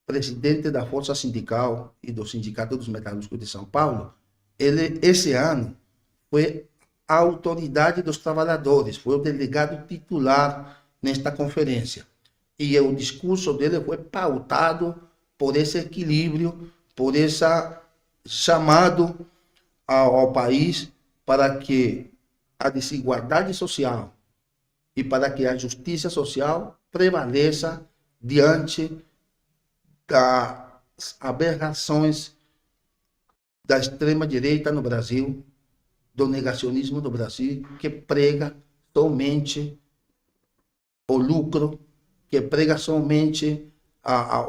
presidente da Força Sindical e do Sindicato dos Metalúrgicos de São Paulo, ele, esse ano, foi a autoridade dos trabalhadores, foi o delegado titular nesta conferência. E o discurso dele foi pautado por esse equilíbrio, por esse chamado ao país para que a desigualdade social e para que a justiça social prevaleça diante das aberrações da extrema-direita no Brasil, do negacionismo do Brasil, que prega somente o lucro, que prega somente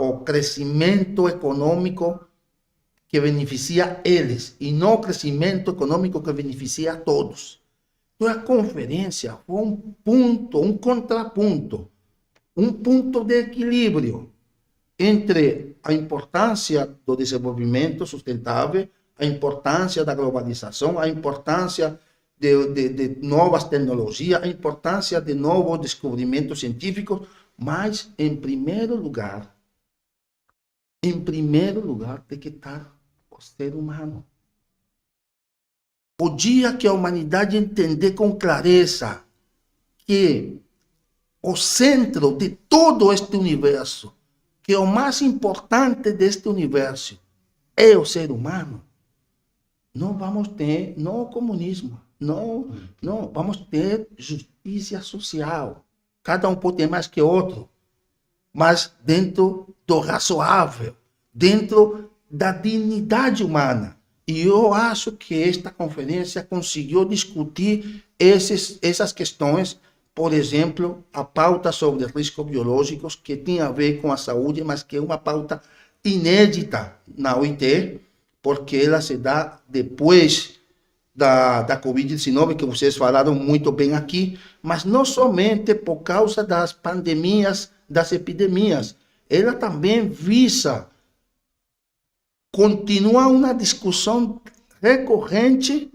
o crescimento econômico que beneficia eles, e não o crescimento econômico que beneficia a todos. Então, a conferência foi um ponto, um contraponto, um ponto de equilíbrio entre a importância do desenvolvimento sustentável, a importância da globalização, a importância de novas tecnologias, a importância de novos descobrimentos científicos, mas, em primeiro lugar, tem que estar o ser humano. O dia que a humanidade entender com clareza que o centro de todo este universo, que o mais importante deste universo é o ser humano, não vamos ter, não o comunismo, não, vamos ter justiça social. Cada um pode ter mais que outro, mas dentro do razoável, dentro da dignidade humana. E eu acho que esta conferência conseguiu discutir essas questões, por exemplo, a pauta sobre riscos biológicos, que tem a ver com a saúde, mas que é uma pauta inédita na OIT, porque ela se dá depois da Covid-19, que vocês falaram muito bem aqui, mas não somente por causa das pandemias, das epidemias. Ela também visa continuar uma discussão recorrente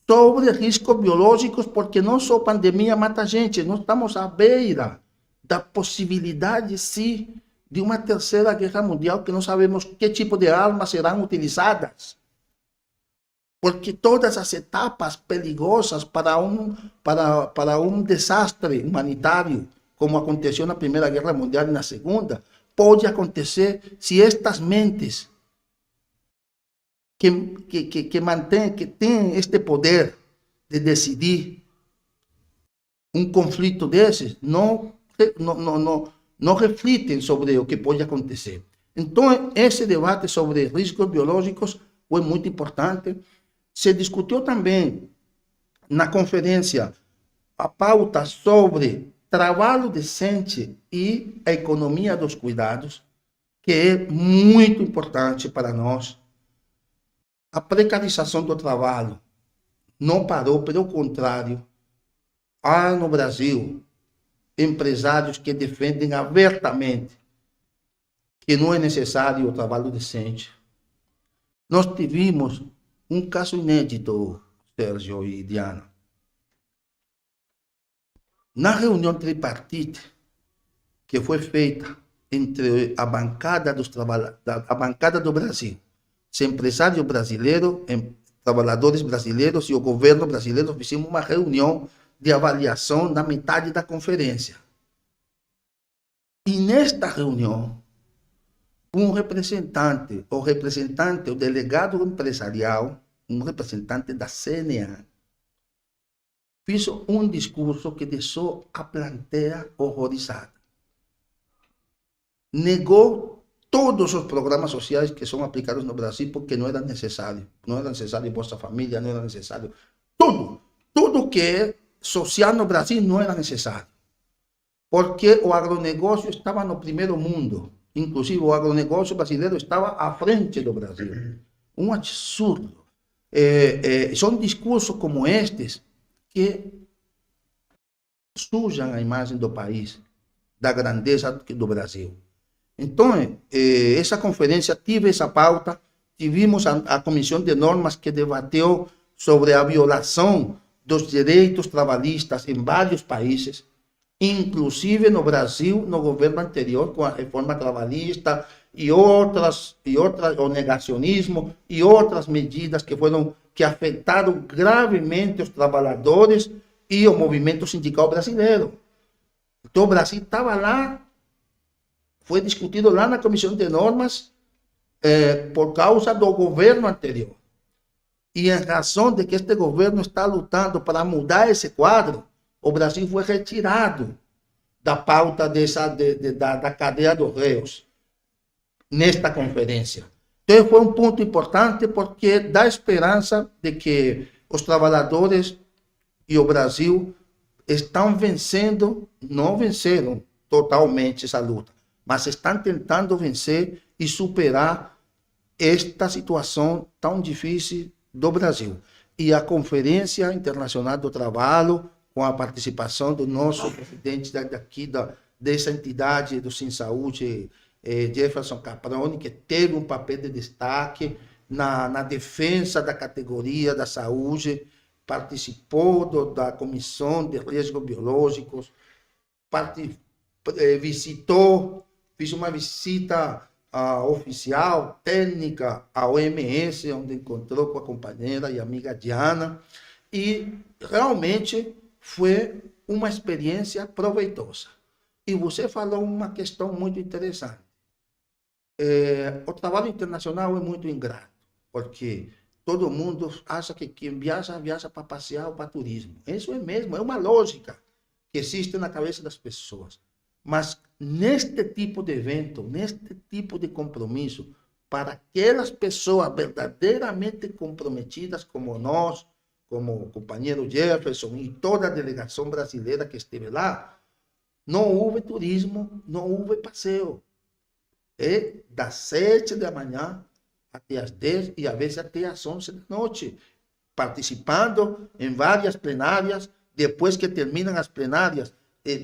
sobre riscos biológicos, porque não só a pandemia mata a gente, nós estamos à beira da possibilidade, sim, de uma terceira guerra mundial, que não sabemos que tipo de armas serão utilizadas. Porque todas as etapas perigosas para um desastre humanitário, como aconteceu na Primeira Guerra Mundial e na Segunda, pode acontecer se estas mentes que têm este poder de decidir um conflito desses, não refletem sobre o que pode acontecer. Então, esse debate sobre riscos biológicos foi muito importante. Se discutiu também na conferência a pauta sobre trabalho decente e a economia dos cuidados, que é muito importante para nós. A precarização do trabalho não parou, pelo contrário. Há no Brasil empresários que defendem abertamente que não é necessário o trabalho decente. Nós tivemos um caso inédito, Sérgio e Diana. Na reunião tripartite que foi feita entre a bancada a bancada do Brasil, os empresários brasileiros, trabalhadores brasileiros e o governo brasileiro, fizemos uma reunião de avaliação na metade da conferência. E nesta reunião, o delegado empresarial, um representante da CNA, fez um discurso que deixou a plateia horrorizada. Negou todos os programas sociais que são aplicados no Brasil porque não era necessário. Não era necessário Bolsa Família, não era necessário. Tudo que é social no Brasil não era necessário. Porque o agronegócio estava no primeiro mundo. Inclusive, o agronegócio brasileiro estava à frente do Brasil. Um absurdo. São discursos como estes que sujam a imagem do país, da grandeza do Brasil. Então, essa conferência tive essa pauta, tivemos a comissão de normas que debateu sobre a violação dos direitos trabalhistas em vários países, inclusive no Brasil, no governo anterior, com a reforma trabalhista e outras, o negacionismo e outras medidas que afetaram gravemente os trabalhadores e o movimento sindical brasileiro. Então, o Brasil estava lá, foi discutido lá na comissão de normas por causa do governo anterior. E em razão de que este governo está lutando para mudar esse quadro, o Brasil foi retirado da pauta da cadeia dos réus nesta conferência. Então, foi um ponto importante porque dá esperança de que os trabalhadores e o Brasil estão vencendo, não venceram totalmente essa luta, mas estão tentando vencer e superar esta situação tão difícil do Brasil. E a Conferência Internacional do Trabalho, com a participação do nosso presidente daqui, dessa entidade do Sim Saúde, Jefferson Caproni, que teve um papel de destaque na defesa da categoria da saúde, participou da Comissão de Riscos Biológicos, fiz uma visita oficial, técnica, à OMS, onde encontrou com a companheira e amiga Diana, e realmente foi uma experiência proveitosa. E você falou uma questão muito interessante. O trabalho internacional é muito ingrato, porque todo mundo acha que quem viaja para passear ou para turismo. Isso é mesmo, é uma lógica que existe na cabeça das pessoas. Mas neste tipo de evento, neste tipo de compromisso, para aquelas pessoas verdadeiramente comprometidas como nós, como o companheiro Jefferson e toda a delegação brasileira que esteve lá, não houve turismo, não houve passeio. É das 7 da manhã até as 10 e às vezes até as 11 da noite, participando em várias plenárias. Depois que terminam as plenárias,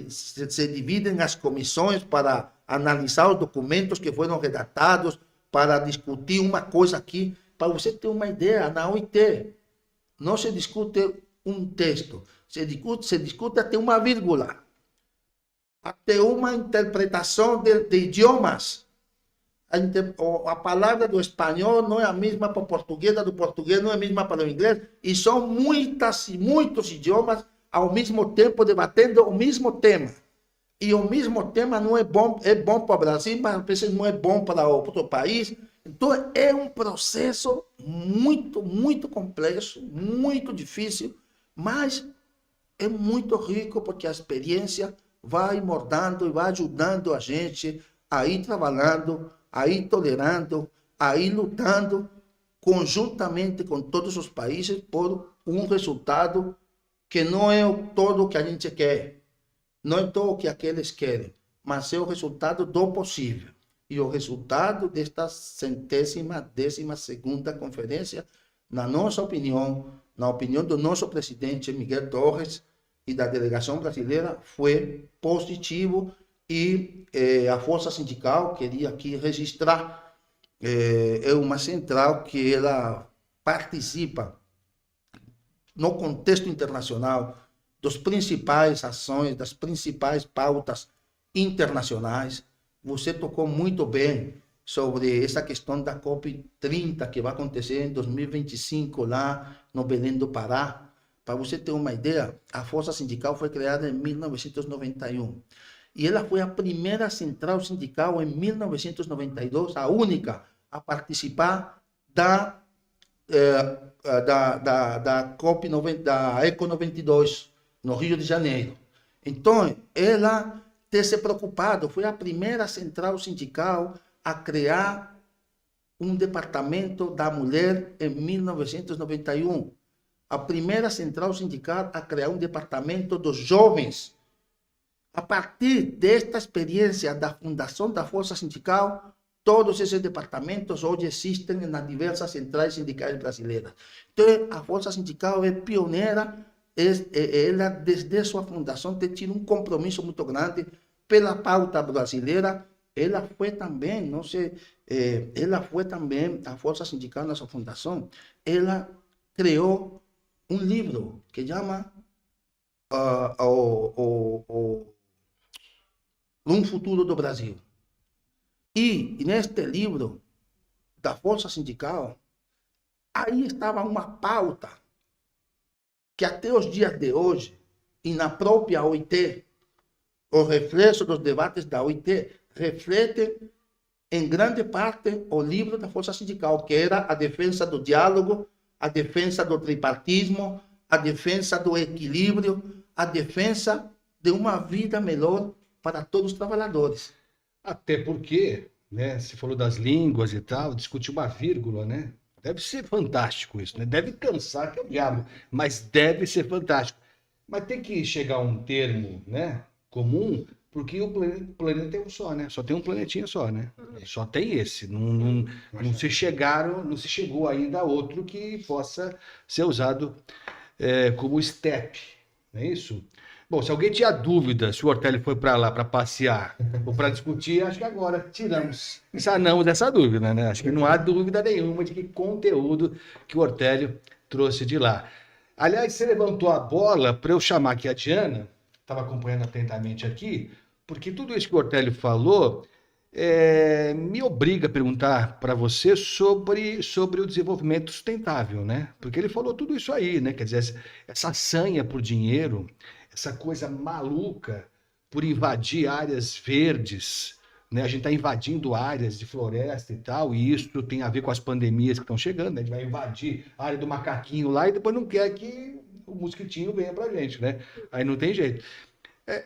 se dividem as comissões para analisar os documentos que foram redatados, para discutir uma coisa aqui. Para você ter uma ideia, na OIT não se discute um texto, se discute até uma vírgula, até uma interpretação de idiomas. A palavra do espanhol não é a mesma para o português, a do português não é a mesma para o inglês, e são muitos idiomas ao mesmo tempo debatendo o mesmo tema. E o mesmo tema não é bom para o Brasil, mas às vezes não é bom para outro país. Então, é um processo muito, muito complexo, muito difícil, mas é muito rico porque a experiência vai mordendo e vai ajudando a gente a ir trabalhando, a ir tolerando, a ir lutando conjuntamente com todos os países por um resultado que não é todo o que a gente quer, não é todo o que aqueles querem, mas é o resultado do possível. E o resultado desta 112ª conferência, na nossa opinião, na opinião do nosso presidente Miguel Torres e da delegação brasileira, foi positivo. E a Força Sindical, queria aqui registrar, é uma central que ela participa no contexto internacional das principais ações, das principais pautas internacionais. Você tocou muito bem sobre essa questão da COP30 que vai acontecer em 2025 lá no Belém do Pará. Para você ter uma ideia, a Força Sindical foi criada em 1991 e ela foi a primeira central sindical em 1992, a única a participar da COP90, da ECO 92, no Rio de Janeiro. Então, ela ter se preocupado, foi a primeira central sindical a criar um departamento da mulher em 1991. A primeira central sindical a criar um departamento dos jovens. A partir desta experiência da fundação da Força Sindical, todos esses departamentos hoje existem nas diversas centrais sindicais brasileiras. Então, a Força Sindical é pioneira, ela, desde sua fundação, tem tido um compromisso muito grande pela pauta brasileira. Ela foi também, não sei, ela foi também, a Força Sindical, na sua fundação, ela criou um livro que chama Um Futuro do Brasil. E neste livro da Força Sindical, aí estava uma pauta que até os dias de hoje, e na própria OIT, o reflexo dos debates da OIT refletem em grande parte o livro da Força Sindical, que era a defesa do diálogo, a defesa do tripartismo, a defesa do equilíbrio, a defesa de uma vida melhor para todos os trabalhadores. Até porque, né, você falou das línguas e tal, discutir uma vírgula, né? Deve ser fantástico isso, né? Deve cansar que é o diabo, mas deve ser fantástico. Mas tem que chegar a um termo, né, comum, porque o planeta é um só, né? Só tem um planetinha só, né? Só tem esse. Não se chegou ainda a outro que possa ser usado como step, não é isso? Bom, se alguém tinha dúvida se o Ortélio foi para lá para passear ou para discutir, acho que agora sanamos essa dúvida, né? Acho que não há dúvida nenhuma de que conteúdo que o Ortélio trouxe de lá. Aliás, você levantou a bola para eu chamar aqui a Diana, estava acompanhando atentamente aqui, porque tudo isso que o Ortélio falou me obriga a perguntar para você sobre o desenvolvimento sustentável, né? Porque ele falou tudo isso aí, né? Quer dizer, essa sanha por dinheiro, essa coisa maluca por invadir áreas verdes, né? A gente está invadindo áreas de floresta e tal, e isso tem a ver com as pandemias que estão chegando, né? A gente vai invadir a área do macaquinho lá e depois não quer que o mosquitinho venha para a gente, né? Aí não tem jeito.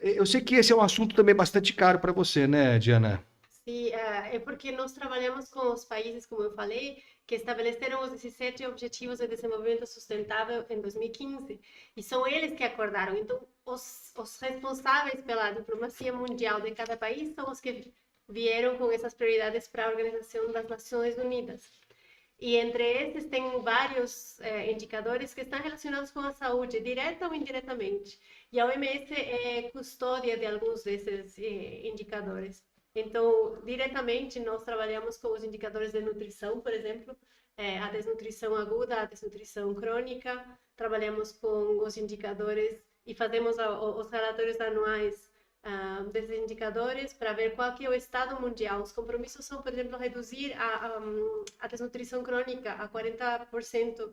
Eu sei que esse é um assunto também bastante caro para você, né, Diana? Sim, é porque nós trabalhamos com os países, como eu falei, que estabeleceram os 17 Objetivos de Desenvolvimento Sustentável em 2015, e são eles que acordaram. Então, os responsáveis pela diplomacia mundial de cada país são os que vieram com essas prioridades para a Organização das Nações Unidas. E entre esses tem vários indicadores que estão relacionados com a saúde, direta ou indiretamente. E a OMS é custódia de alguns desses indicadores. Então, diretamente, nós trabalhamos com os indicadores de nutrição, por exemplo, a desnutrição aguda, a desnutrição crônica, trabalhamos com os indicadores e fazemos os relatórios anuais desses indicadores para ver qual que é o estado mundial. Os compromissos são, por exemplo, reduzir a desnutrição crônica a 40%.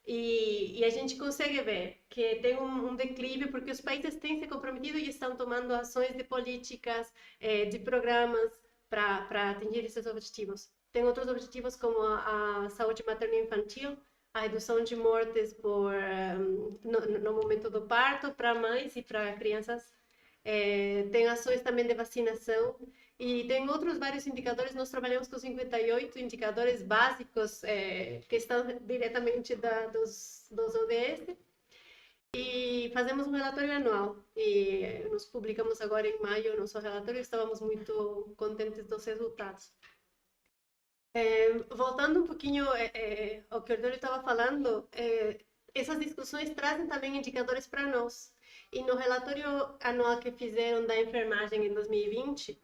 E a gente consegue ver que tem um declive porque os países têm se comprometido e estão tomando ações de políticas, de programas para atingir esses objetivos. Tem outros objetivos como a saúde materno-infantil, a redução de mortes no momento do parto para mães e para crianças. Tem ações também de vacinação e tem outros vários indicadores. Nós trabalhamos com 58 indicadores básicos que estão diretamente dos ODS e fazemos um relatório anual e nós publicamos agora em maio o nosso relatório e estávamos muito contentes dos resultados. Voltando um pouquinho ao que o Ortélio estava falando, essas discussões trazem também indicadores para nós. E no relatório anual que fizeram da enfermagem em 2020,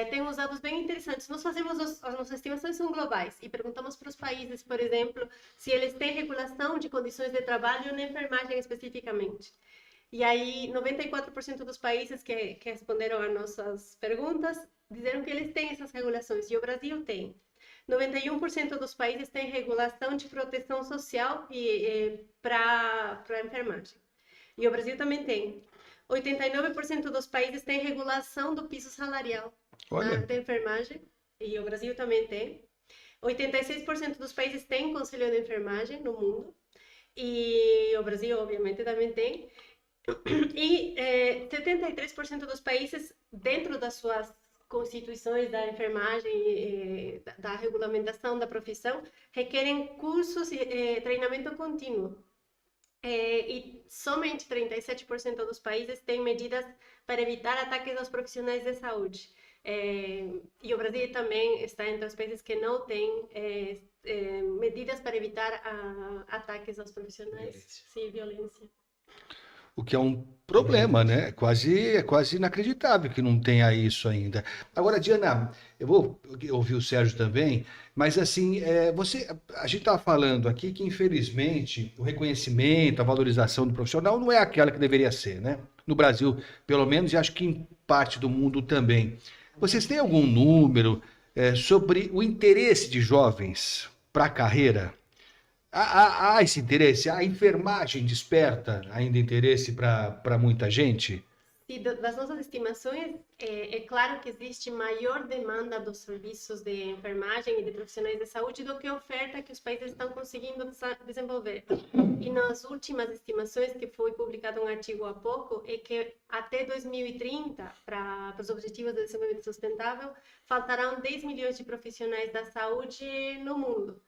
tem uns dados bem interessantes. Nós fazemos, as nossas estimações são globais e perguntamos para os países, por exemplo, se eles têm regulação de condições de trabalho na enfermagem especificamente. E aí, 94% dos países que responderam às nossas perguntas disseram que eles têm essas regulações, e o Brasil tem. 91% dos países têm regulação de proteção social para a enfermagem. E o Brasil também tem. 89% dos países têm regulação do piso salarial da enfermagem, e o Brasil também tem. 86% dos países têm conselho de enfermagem no mundo, e o Brasil, obviamente, também tem. E 73% dos países, dentro das suas constituições da enfermagem, da regulamentação da profissão, requerem cursos e treinamento contínuo. E somente 37% dos países têm medidas para evitar ataques aos profissionais de saúde. E o Brasil também está entre os países que não têm medidas para evitar ataques aos profissionais. Sim, violência. O que é um problema, né? É quase inacreditável que não tenha isso ainda. Agora, Diana, eu vou ouvir o Sérgio também, mas assim, a gente estava falando aqui que, infelizmente, o reconhecimento, a valorização do profissional não é aquela que deveria ser, né? No Brasil, pelo menos, e acho que em parte do mundo também. Vocês têm algum número sobre o interesse de jovens para a carreira? Há esse interesse? A enfermagem desperta ainda interesse para muita gente? Sim, das nossas estimações, é claro que existe maior demanda dos serviços de enfermagem e de profissionais de saúde do que a oferta que os países estão conseguindo desenvolver. E nas últimas estimações, que foi publicado um artigo há pouco, é que até 2030, para os Objetivos de Desenvolvimento Sustentável, faltarão 10 milhões de profissionais da saúde no mundo.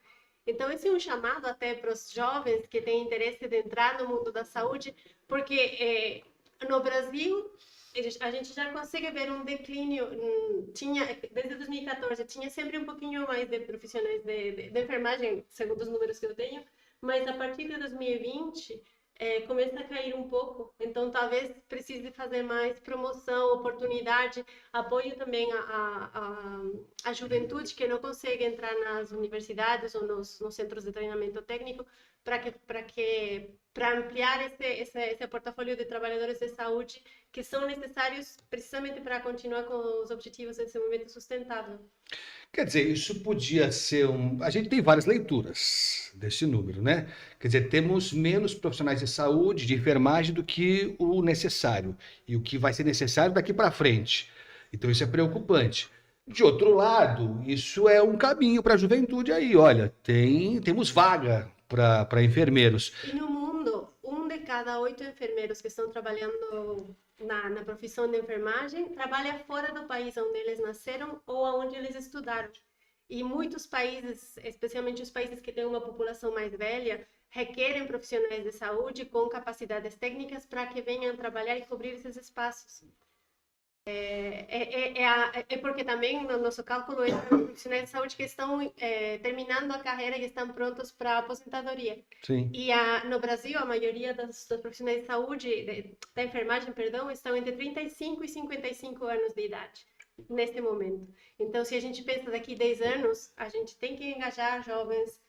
Então, esse é um chamado até para os jovens que têm interesse de entrar no mundo da saúde, porque no Brasil a gente já consegue ver um declínio. Desde 2014 tinha sempre um pouquinho mais de profissionais de enfermagem, segundo os números que eu tenho, mas a partir de 2020 começa a cair um pouco. Então, talvez precise fazer mais promoção, oportunidade, apoio também à juventude que não consegue entrar nas universidades ou nos centros de treinamento técnico, para ampliar esse portfólio de trabalhadores de saúde que são necessários precisamente para continuar com os objetivos de desenvolvimento sustentável. Quer dizer, isso podia ser A gente tem várias leituras desse número, né? Quer dizer, temos menos profissionais de saúde, de enfermagem, do que o necessário. E o que vai ser necessário daqui para frente. Então, isso é preocupante. De outro lado, isso é um caminho para a juventude aí. Olha, temos vaga para enfermeiros. E no mundo, 1 de cada 8 enfermeiros que estão trabalhando na profissão de enfermagem trabalha fora do país onde eles nasceram ou onde eles estudaram. E muitos países, especialmente os países que têm uma população mais velha, requerem profissionais de saúde com capacidades técnicas para que venham trabalhar e cobrir esses espaços. Porque também no nosso cálculo é profissionais de saúde que estão terminando a carreira e estão prontos para a aposentadoria. Sim. E no Brasil, a maioria dos profissionais de saúde, da enfermagem, perdão, estão entre 35 e 55 anos de idade, neste momento. Então, se a gente pensa daqui 10 anos, a gente tem que engajar jovens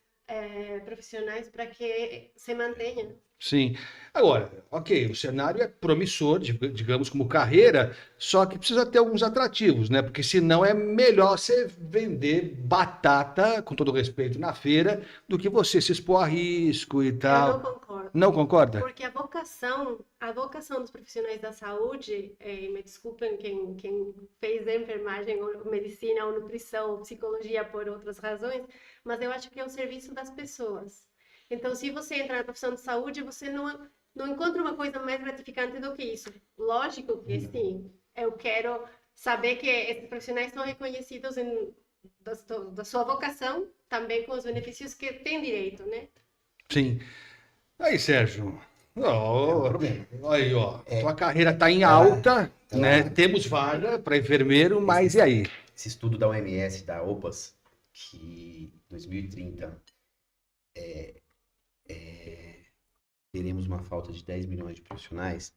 profissionais para que se mantenham. Sim. Agora, ok, o cenário é promissor, digamos, como carreira, só que precisa ter alguns atrativos, né? Porque senão é melhor você vender batata, com todo respeito, na feira, do que você se expor a risco e tal. Eu não concordo. Não concorda? Porque a vocação dos profissionais da saúde, me desculpem quem fez enfermagem, ou medicina, ou nutrição, ou psicologia por outras razões, mas eu acho que é o serviço das pessoas. Então, se você entra na profissão de saúde, você não encontra uma coisa mais gratificante do que isso. Lógico que sim, eu quero saber que esses profissionais são reconhecidos da sua vocação, também com os benefícios que têm direito, né? Sim. Aí, Sérgio, aí, ó, tua carreira está em alta, né? Temos vaga para enfermeiro, mas e aí? Esse estudo da OMS, da OPAS, que em 2030 teremos uma falta de 10 milhões de profissionais,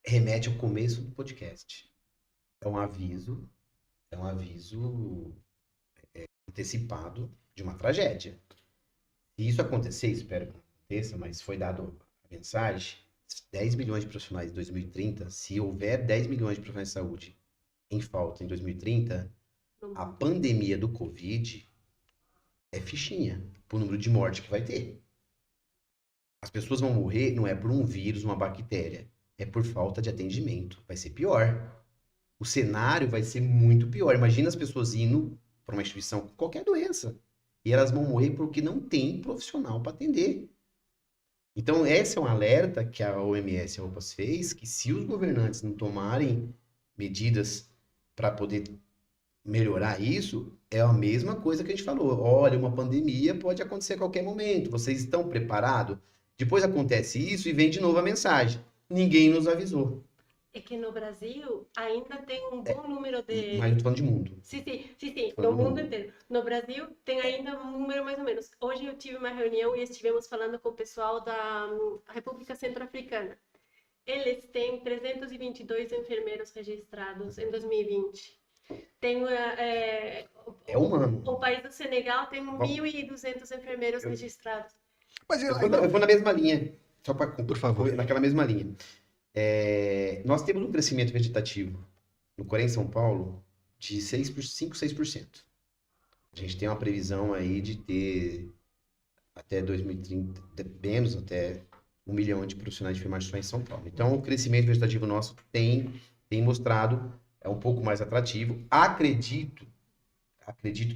remete ao começo do podcast. é um aviso, antecipado de uma tragédia. Se isso acontecer, espero que não aconteça, mas foi dado a mensagem, 10 milhões de profissionais em 2030, se houver 10 milhões de profissionais de saúde em falta em 2030, a pandemia do Covid é fichinha pro número de mortes que vai ter. As pessoas vão morrer não é por um vírus, uma bactéria, é por falta de atendimento. Vai ser pior. O cenário vai ser muito pior. Imagina as pessoas indo para uma instituição com qualquer doença e elas vão morrer porque não tem profissional para atender. Então, esse é um alerta que a OMS e a OPAS fez, que se os governantes não tomarem medidas para poder melhorar isso, é a mesma coisa que a gente falou. Olha, uma pandemia pode acontecer a qualquer momento. Vocês estão preparados? Depois acontece isso e vem de novo a mensagem. Ninguém nos avisou. É que no Brasil ainda tem um bom número de... Mas eu tô falando de mundo. Sim, Todo no mundo. mundo inteiro. No Brasil tem ainda um número mais ou menos. Hoje eu tive uma reunião e estivemos falando com o pessoal da República Centro-Africana. Eles têm 322 enfermeiros registrados em 2020. Tem, É humano. o país do Senegal tem 1.200 enfermeiros registrados. Mas Eu vou na mesma linha, só para Por favor. naquela mesma linha. Nós temos um crescimento vegetativo no Corém, São Paulo, de 6%. A gente tem uma previsão aí de ter até 2030, menos até 1 milhão de profissionais de enfermagem só em São Paulo. Então, o crescimento vegetativo nosso tem mostrado, é um pouco mais atrativo. Acredito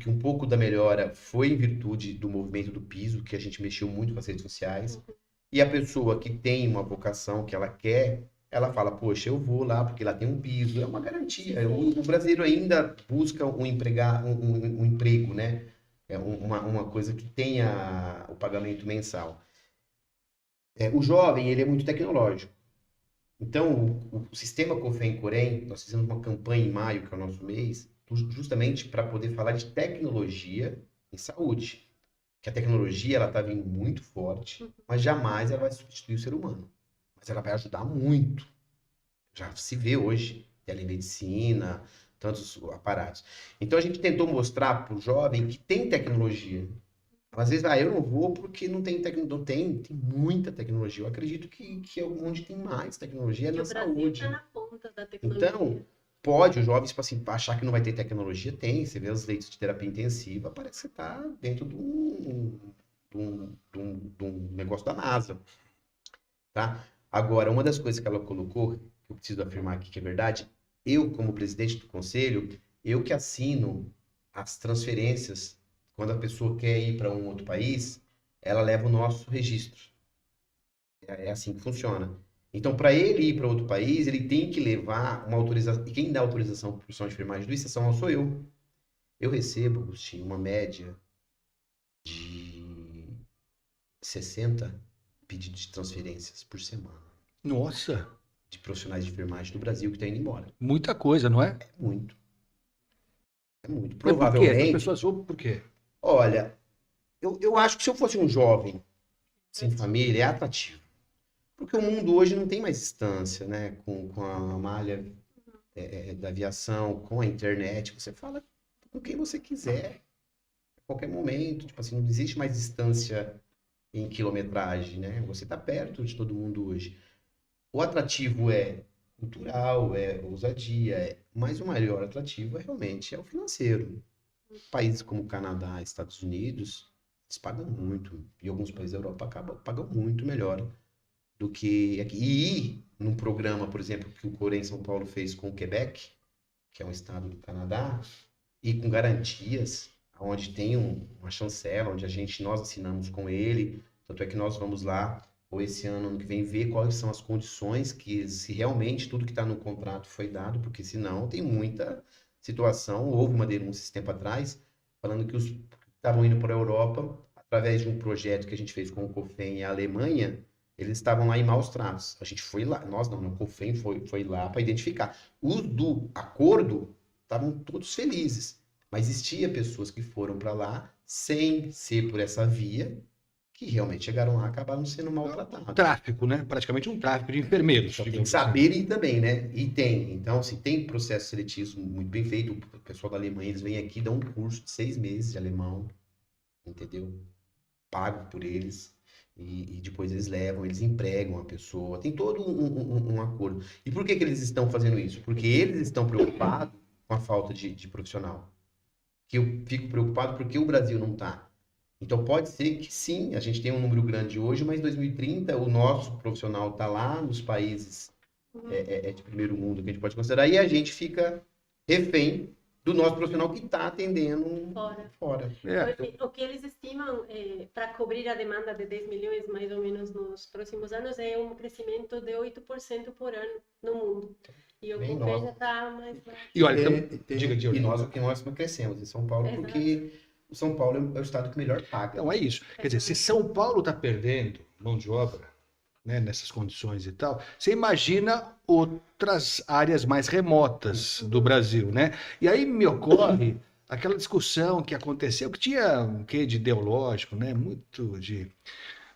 que um pouco da melhora foi em virtude do movimento do piso, que a gente mexeu muito com as redes sociais. E a pessoa que tem uma vocação que ela quer, ela fala, poxa, eu vou lá porque lá tem um piso, é uma garantia. O brasileiro ainda busca um emprego, né? É uma coisa que tenha o pagamento mensal. O jovem, ele é muito tecnológico. Então, o sistema COFEM Corém, nós fizemos uma campanha em maio, que é o nosso mês, justamente para poder falar de tecnologia em saúde. Que a tecnologia, ela está vindo muito forte, mas jamais ela vai substituir o ser humano. Mas ela vai ajudar muito. Já se vê hoje, telemedicina, tantos aparatos. Então, a gente tentou mostrar para o jovem que tem tecnologia. Às vezes, eu não vou porque não tem tecnologia. Não tem muita tecnologia. Eu acredito que onde tem mais tecnologia é E na o Brasil saúde. está na ponta da tecnologia. Então, pode o jovem, tipo assim, achar que não vai ter tecnologia? Tem. Você vê os leitos de terapia intensiva, parece que você está dentro de um negócio da NASA. Tá? Agora, uma das coisas que ela colocou, que eu preciso afirmar aqui que é verdade, eu, como presidente do conselho, eu que assino as transferências, quando a pessoa quer ir para um outro país, ela leva o nosso registro. É assim que funciona. Então, para ele ir para outro país, ele tem que levar uma autorização. E quem dá autorização para profissão de enfermagem do Estação sou eu. Eu recebo, Agostinho, uma média de 60 pedidos de transferências por semana. Nossa, De profissionais de enfermagem do Brasil que estão indo embora. muita coisa, não é? É muito. É muito. Mas por quê? As Provavelmente. pessoas por quê? Olha, eu acho que se eu fosse um jovem sem família, é atrativo. Porque o mundo hoje não tem mais distância, né? Com a malha da aviação, com a internet. Você fala com quem você quiser, a qualquer momento. Tipo assim, não existe mais distância em quilometragem, né? Você está perto de todo mundo hoje. O atrativo é cultural, é ousadia, mas o maior atrativo realmente é o financeiro. Países como o Canadá, Estados Unidos, eles pagam muito. E alguns países da Europa pagam muito melhor do que aqui. E ir num programa, por exemplo, que o Corém São Paulo fez com o Quebec, que é um estado do Canadá, e com garantias, onde tem uma chancela, onde nós assinamos com ele, tanto é que nós vamos lá, ou esse ano que vem, ver quais são as condições, que se realmente tudo que está no contrato foi dado, porque senão tem muita situação. Houve uma denúncia esse tempo atrás, falando que os que estavam indo para a Europa, através de um projeto que a gente fez com o COFEM e a Alemanha, eles estavam lá em maus tratos. A gente foi lá, nós não, o COFEM foi lá para identificar. Os do acordo estavam todos felizes, mas existia pessoas que foram para lá sem ser por essa via, que realmente chegaram lá e acabaram sendo maltratados. Tráfico, né? Praticamente um tráfico de enfermeiros. Só tem que digamos saber ir também, né? E tem. Então, se tem processo seletivo muito bem feito, o pessoal da Alemanha, eles vêm aqui, dão um curso de 6 meses de alemão, entendeu? Pago por eles. E depois eles levam, eles empregam a pessoa. Tem todo um acordo. E por que eles estão fazendo isso? Porque eles estão preocupados com a falta de profissional. Que eu fico preocupado porque o Brasil não está. Então pode ser que sim, a gente tem um número grande hoje, mas em 2030 o nosso profissional está lá nos países de primeiro mundo que a gente pode considerar, e a gente fica refém do nosso profissional que está atendendo fora. O que eles estimam para cobrir a demanda de 10 milhões, mais ou menos, nos próximos anos, é um crescimento de 8% por ano no mundo. E o Bem governo nós. está mais baixo. E olha, E diga. nós o que nós crescemos em São Paulo, Exato. porque o São Paulo é o estado que melhor paga. Então é isso. Quer dizer, se São Paulo está perdendo mão de obra, né, nessas condições e tal, você imagina outras áreas mais remotas do Brasil, né? E aí me ocorre aquela discussão que aconteceu, que tinha um quê de ideológico, né? Muito de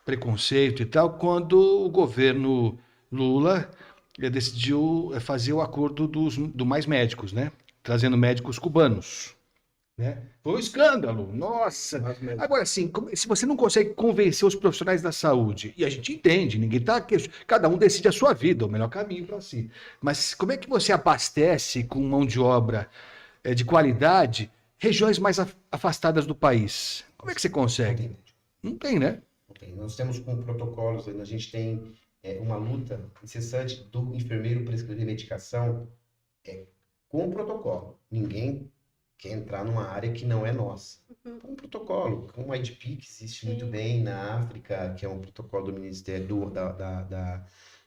preconceito e tal, quando o governo Lula decidiu fazer o acordo do Mais Médicos, né? Trazendo médicos cubanos. Né? Foi um escândalo, nossa. Agora, assim, se você não consegue convencer os profissionais da saúde, e a gente entende, ninguém tá. Cada um decide a sua vida, o melhor caminho para si. Mas como é que você abastece com mão de obra de qualidade regiões mais afastadas do país? Como é que você consegue? Não tem, né? Não tem. Nós temos com protocolos, a gente tem uma luta incessante do enfermeiro prescrever medicação com o protocolo. Ninguém quer entrar numa área que não é nossa. Um protocolo, como o IDP, que existe muito bem na África, que é um protocolo do Ministério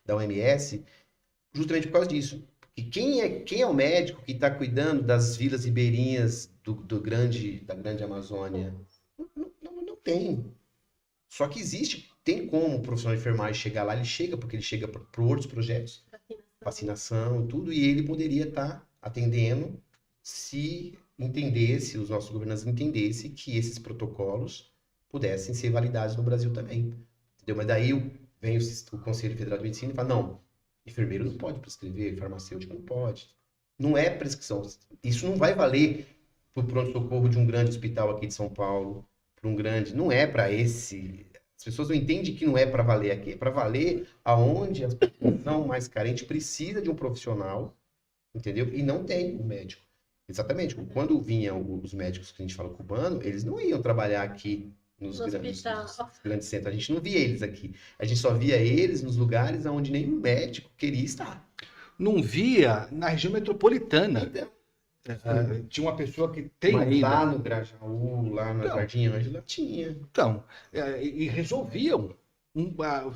da OMS, justamente por causa disso. E quem é o médico que está cuidando das vilas ribeirinhas da grande Amazônia? Não tem. Só que tem como o profissional de enfermagem chegar lá, ele chega, porque ele chega para outros projetos, vacinação, tudo, e ele poderia estar atendendo se os nossos governantes entendessem que esses protocolos pudessem ser validados no Brasil também. Entendeu? Mas daí vem o Conselho Federal de Medicina e fala, não, enfermeiro não pode prescrever, farmacêutico não pode. Não é prescrição. Isso não vai valer para o pronto-socorro de um grande hospital aqui de São Paulo, para um grande... Não é para esse... As pessoas não entendem que não é para valer aqui. É para valer aonde a população mais carente precisa de um profissional, entendeu? E não tem um médico. Exatamente. Quando vinham os médicos que a gente fala cubano, eles não iam trabalhar aqui nos grandes centros. A gente não via eles aqui. A gente só via eles nos lugares onde nenhum médico queria estar. Não via na região metropolitana. Então, tinha uma pessoa que tem mas ainda. lá no Grajaú, lá no Jardim Ângela, tinha. Então, e resolviam.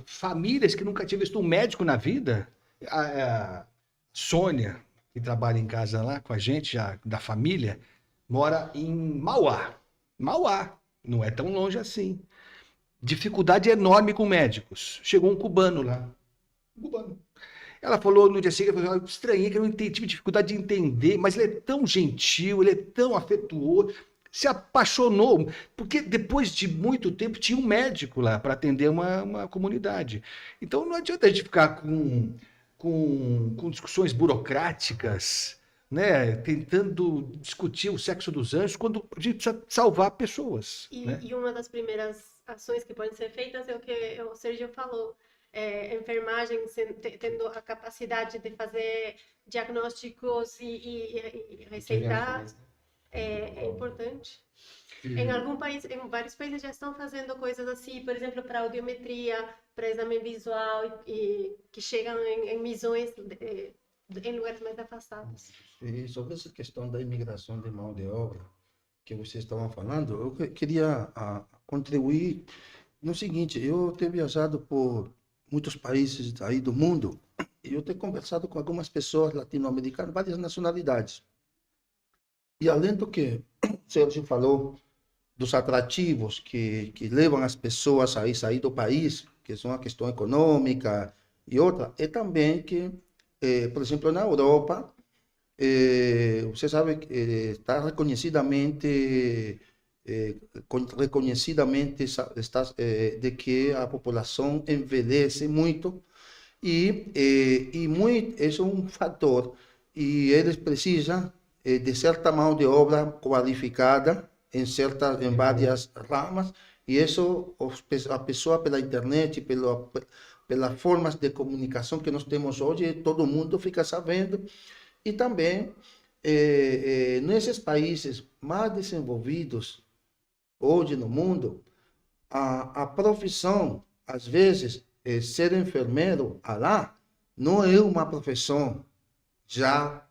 Famílias que nunca tinham visto um médico na vida. A Sônia, que trabalha em casa lá com a gente, da família, mora em Mauá. Mauá, não é tão longe assim. Dificuldade enorme com médicos. Chegou um cubano lá. Ela falou no dia seguinte, eu estranhei que eu não tive dificuldade de entender, mas ele é tão gentil, ele é tão afetuoso, se apaixonou, porque depois de muito tempo tinha um médico lá para atender uma comunidade. Então não adianta a gente ficar com discussões burocráticas, né, tentando discutir o sexo dos anjos, quando a gente precisa salvar pessoas. Né? E uma das primeiras ações que podem ser feitas é o que o Sérgio falou. Enfermagem tendo a capacidade de fazer diagnósticos e receitar é importante. Em vários países já estão fazendo coisas assim, por exemplo, para audiometria, para exame visual, e que chegam em missões em lugares mais afastados. E sobre essa questão da imigração de mão de obra que vocês estavam falando, eu queria contribuir no seguinte: eu tenho viajado por muitos países aí do mundo e eu tenho conversado com algumas pessoas latino-americanas, várias nacionalidades. E além do que o Sérgio falou, dos atrativos que levam as pessoas a sair do país, que são a questão econômica e outra, é também que, por exemplo, na Europa, você sabe que está reconhecidamente reconhecidamente de que a população envelhece muito e muito, isso é um fator. E eles precisam de certa mão de obra qualificada em várias ramas, e isso a pessoa pela internet, pelas formas de comunicação que nós temos hoje, todo mundo fica sabendo. E também, nesses países mais desenvolvidos, hoje no mundo, a profissão, às vezes, ser enfermeiro lá, não é uma profissão já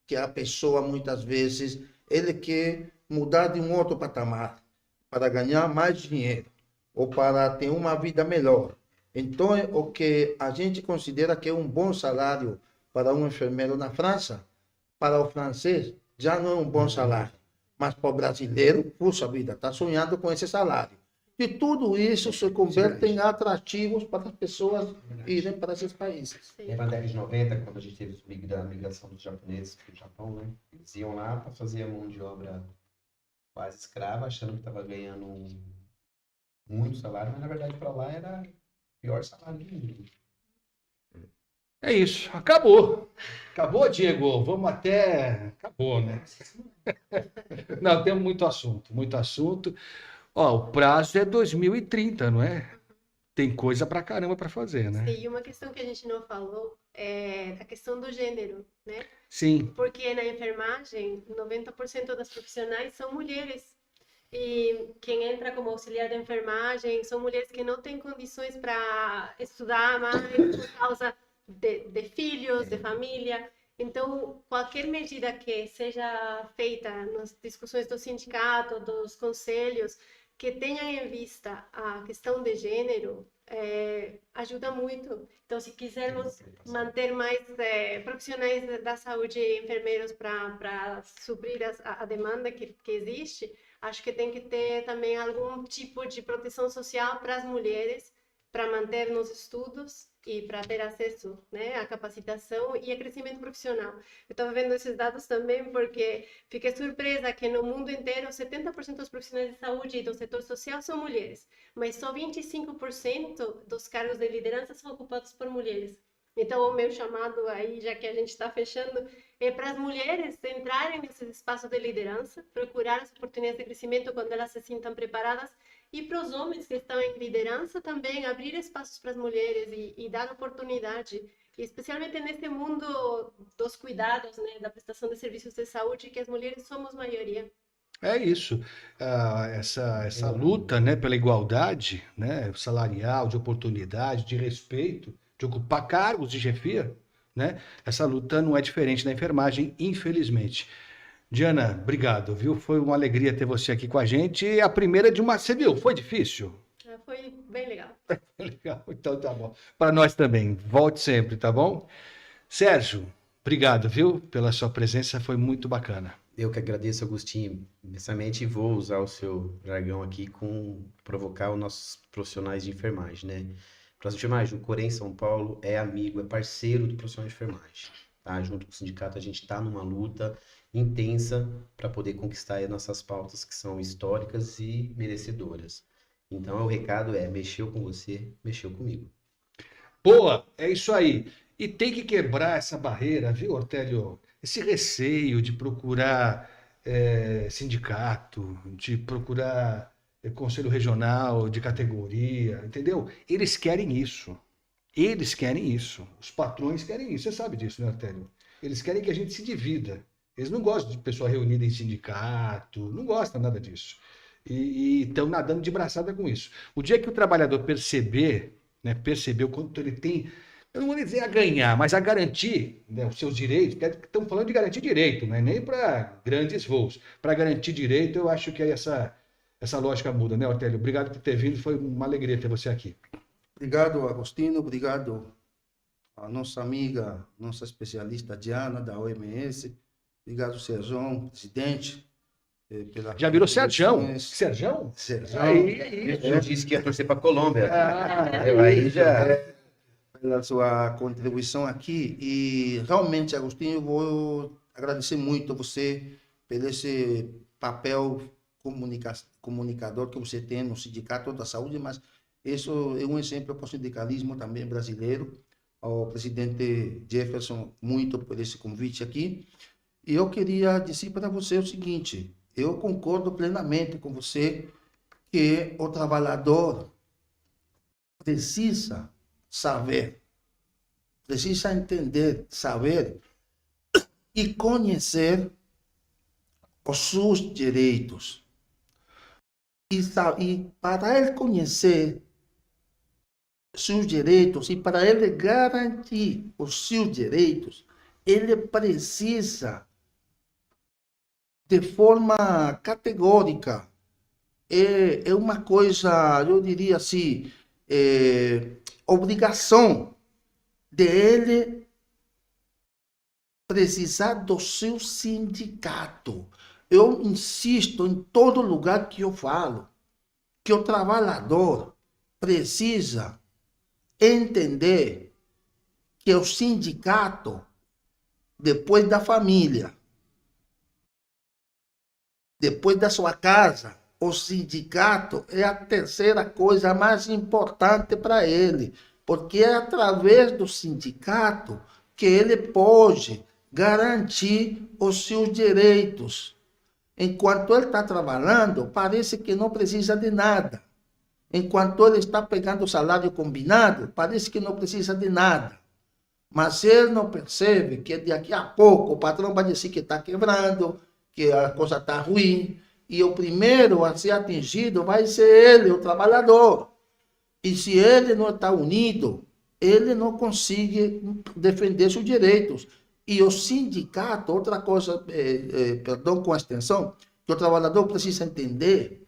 que a pessoa, muitas vezes, ele quer mudar de um outro patamar para ganhar mais dinheiro ou para ter uma vida melhor. Então, o que a gente considera que é um bom salário para um enfermeiro na França, para o francês, já não é um bom salário. Mas para o brasileiro, puxa vida, está sonhando com esse salário. E tudo isso se converte em atrativos para as pessoas irem para esses países. Lembra na década de 90, quando a gente teve a migração dos japoneses para o Japão, né? Eles iam lá para fazer a mão de obra quase escrava, achando que estava ganhando muito salário, mas na verdade para lá era o pior salário do mundo. É isso, acabou. Acabou, Diego. Vamos até. Acabou, né? Não, temos muito assunto, muito assunto. Ó, o prazo é 2030, não é? Tem coisa pra caramba pra fazer, né? Sim, e uma questão que a gente não falou é a questão do gênero, né? Sim. Porque na enfermagem, 90% das profissionais são mulheres. E quem entra como auxiliar de enfermagem são mulheres que não têm condições para estudar mais por causa de filhos, de família. Então, qualquer medida que seja feita nas discussões do sindicato, dos conselhos, que tenha em vista a questão de gênero, ajuda muito. Então, se quisermos manter mais profissionais da saúde, enfermeiros, para suprir a demanda que existe, acho que tem que ter também algum tipo de proteção social para as mulheres, para manter nos estudos e para ter acesso, né, à capacitação e a crescimento profissional. Eu estava vendo esses dados também porque fiquei surpresa que no mundo inteiro 70% dos profissionais de saúde e do setor social são mulheres, mas só 25% dos cargos de liderança são ocupados por mulheres. Então, o meu chamado aí, já que a gente está fechando, é para as mulheres entrarem nesses espaços de liderança, procurar as oportunidades de crescimento quando elas se sintam preparadas, e para os homens que estão em liderança também abrir espaços para as mulheres e dar oportunidade, e especialmente nesse mundo dos cuidados, né, da prestação de serviços de saúde, que as mulheres somos maioria. É isso. Essa luta, né, pela igualdade, né, salarial, de oportunidade, de respeito, de ocupar cargos de chefia, né? Essa luta não é diferente na enfermagem, infelizmente. Diana, obrigado, viu? Foi uma alegria ter você aqui com a gente. E a primeira de uma... Você viu? Foi difícil? Foi bem legal. Legal, então tá bom. Para nós também. Volte sempre, tá bom? Sérgio, obrigado, viu? Pela sua presença, foi muito bacana. Eu que agradeço, Agostinho. Imensamente, vou usar o seu jargão aqui com provocar os nossos profissionais de enfermagem, né? Para as enfermagem, o Corém São Paulo é amigo, é parceiro do profissional de enfermagem. Tá? Junto com o sindicato, a gente está numa luta intensa para poder conquistar as nossas pautas que são históricas e merecedoras. Então, o recado é, mexeu com você, mexeu comigo. Boa, é isso aí. E tem que quebrar essa barreira, viu, Ortélio? Esse receio de procurar sindicato, de procurar conselho regional, de categoria, entendeu? Eles querem isso. Eles querem isso. Os patrões querem isso. Você sabe disso, né, Ortélio? Eles querem que a gente se divida. Eles não gostam de pessoa reunida em sindicato, não gostam nada disso. E estão nadando de braçada com isso. O dia que o trabalhador perceber, né, perceber o quanto ele tem, eu não vou dizer a ganhar, mas a garantir, né, os seus direitos, porque estamos falando de garantir direito, não é nem para grandes voos. Para garantir direito, eu acho que essa lógica muda, né, Ortélio? Obrigado por ter vindo, foi uma alegria ter você aqui. Obrigado, Agostinho, obrigado a nossa amiga, nossa especialista Diana, da OMS, obrigado, Sérgio, presidente. Já virou Sérgio? Sérgio? Aí. Eu disse que ia torcer para a Colômbia. Aí já... Pela sua contribuição aqui, e realmente, Agostinho, eu vou agradecer muito a você por esse papel comunicador que você tem no Sindicato da Saúde, mas isso é um exemplo para o sindicalismo também brasileiro. Ao presidente Jefferson, muito por esse convite aqui. E eu queria dizer para você o seguinte, eu concordo plenamente com você que o trabalhador precisa saber, precisa entender, saber e conhecer os seus direitos. E para ele conhecer seus direitos e para ele garantir os seus direitos, ele precisa, de forma categórica, é uma coisa, eu diria assim, obrigação dele precisar do seu sindicato. Eu insisto em todo lugar que eu falo, que o trabalhador precisa entender que o sindicato, depois da família, depois da sua casa, o sindicato é a terceira coisa mais importante para ele, porque é através do sindicato que ele pode garantir os seus direitos. Enquanto ele está trabalhando, parece que não precisa de nada. Enquanto ele está pegando o salário combinado, parece que não precisa de nada. Mas ele não percebe que daqui a pouco o patrão vai dizer que está quebrando, que a coisa está ruim, e o primeiro a ser atingido vai ser ele, o trabalhador. E se ele não está unido, ele não consegue defender seus direitos. E o sindicato, outra coisa, perdão com a extensão, que o trabalhador precisa entender,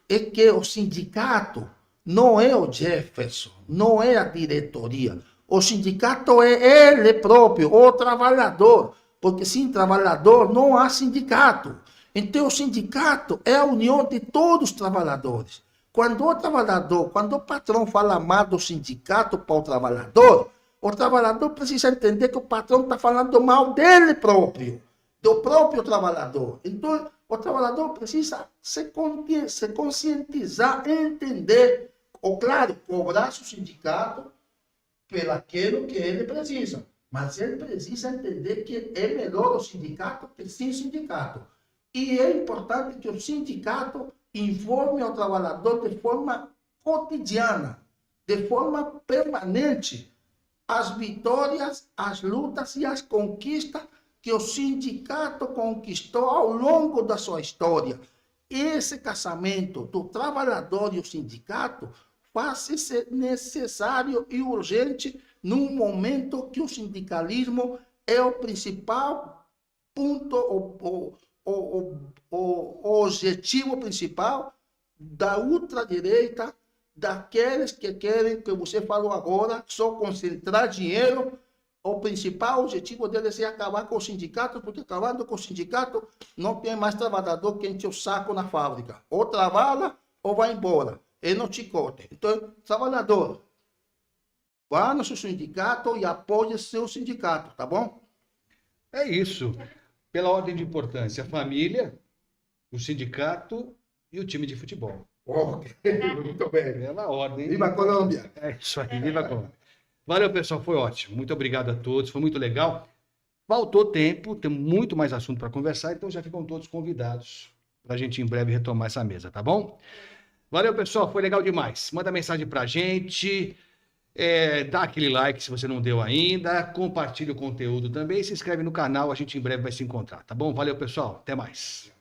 é que o sindicato não é o Jefferson, não é a diretoria. O sindicato é ele próprio, o trabalhador. Porque sem trabalhador não há sindicato. Então o sindicato é a união de todos os trabalhadores. Quando o patrão fala mal do sindicato para o trabalhador precisa entender que o patrão está falando mal dele próprio, do próprio trabalhador. Então, o trabalhador precisa se conscientizar, entender, ou claro, cobrar seu sindicato pelo aquilo que ele precisa. Mas ele precisa entender que é melhor o sindicato que sem sindicato. E é importante que o sindicato informe ao trabalhador de forma cotidiana, de forma permanente, as vitórias, as lutas e as conquistas que o sindicato conquistou ao longo da sua história. Esse casamento do trabalhador e o sindicato faz-se necessário e urgente num momento que o sindicalismo é o principal ponto, o objetivo principal da ultradireita, daqueles que querem, que você falou agora, só concentrar dinheiro. O principal objetivo deles é acabar com o sindicato, porque acabando com o sindicato não tem mais trabalhador que enche o saco na fábrica. Ou trabalha ou vai embora. E não chicote. Então, trabalhador, vá no seu sindicato e apoie seu sindicato, tá bom? É isso. Pela ordem de importância, a família, o sindicato e o time de futebol. Ok, muito bem. Pela ordem. Viva a Colômbia! É isso aí, viva a Colômbia. Valeu, pessoal, foi ótimo. Muito obrigado a todos, foi muito legal. Faltou tempo, tem muito mais assunto para conversar, então já ficam todos convidados para a gente em breve retomar essa mesa, tá bom? Valeu, pessoal, foi legal demais. Manda mensagem para a gente, dá aquele like se você não deu ainda, compartilha o conteúdo também, se inscreve no canal, a gente em breve vai se encontrar, tá bom? Valeu, pessoal, até mais.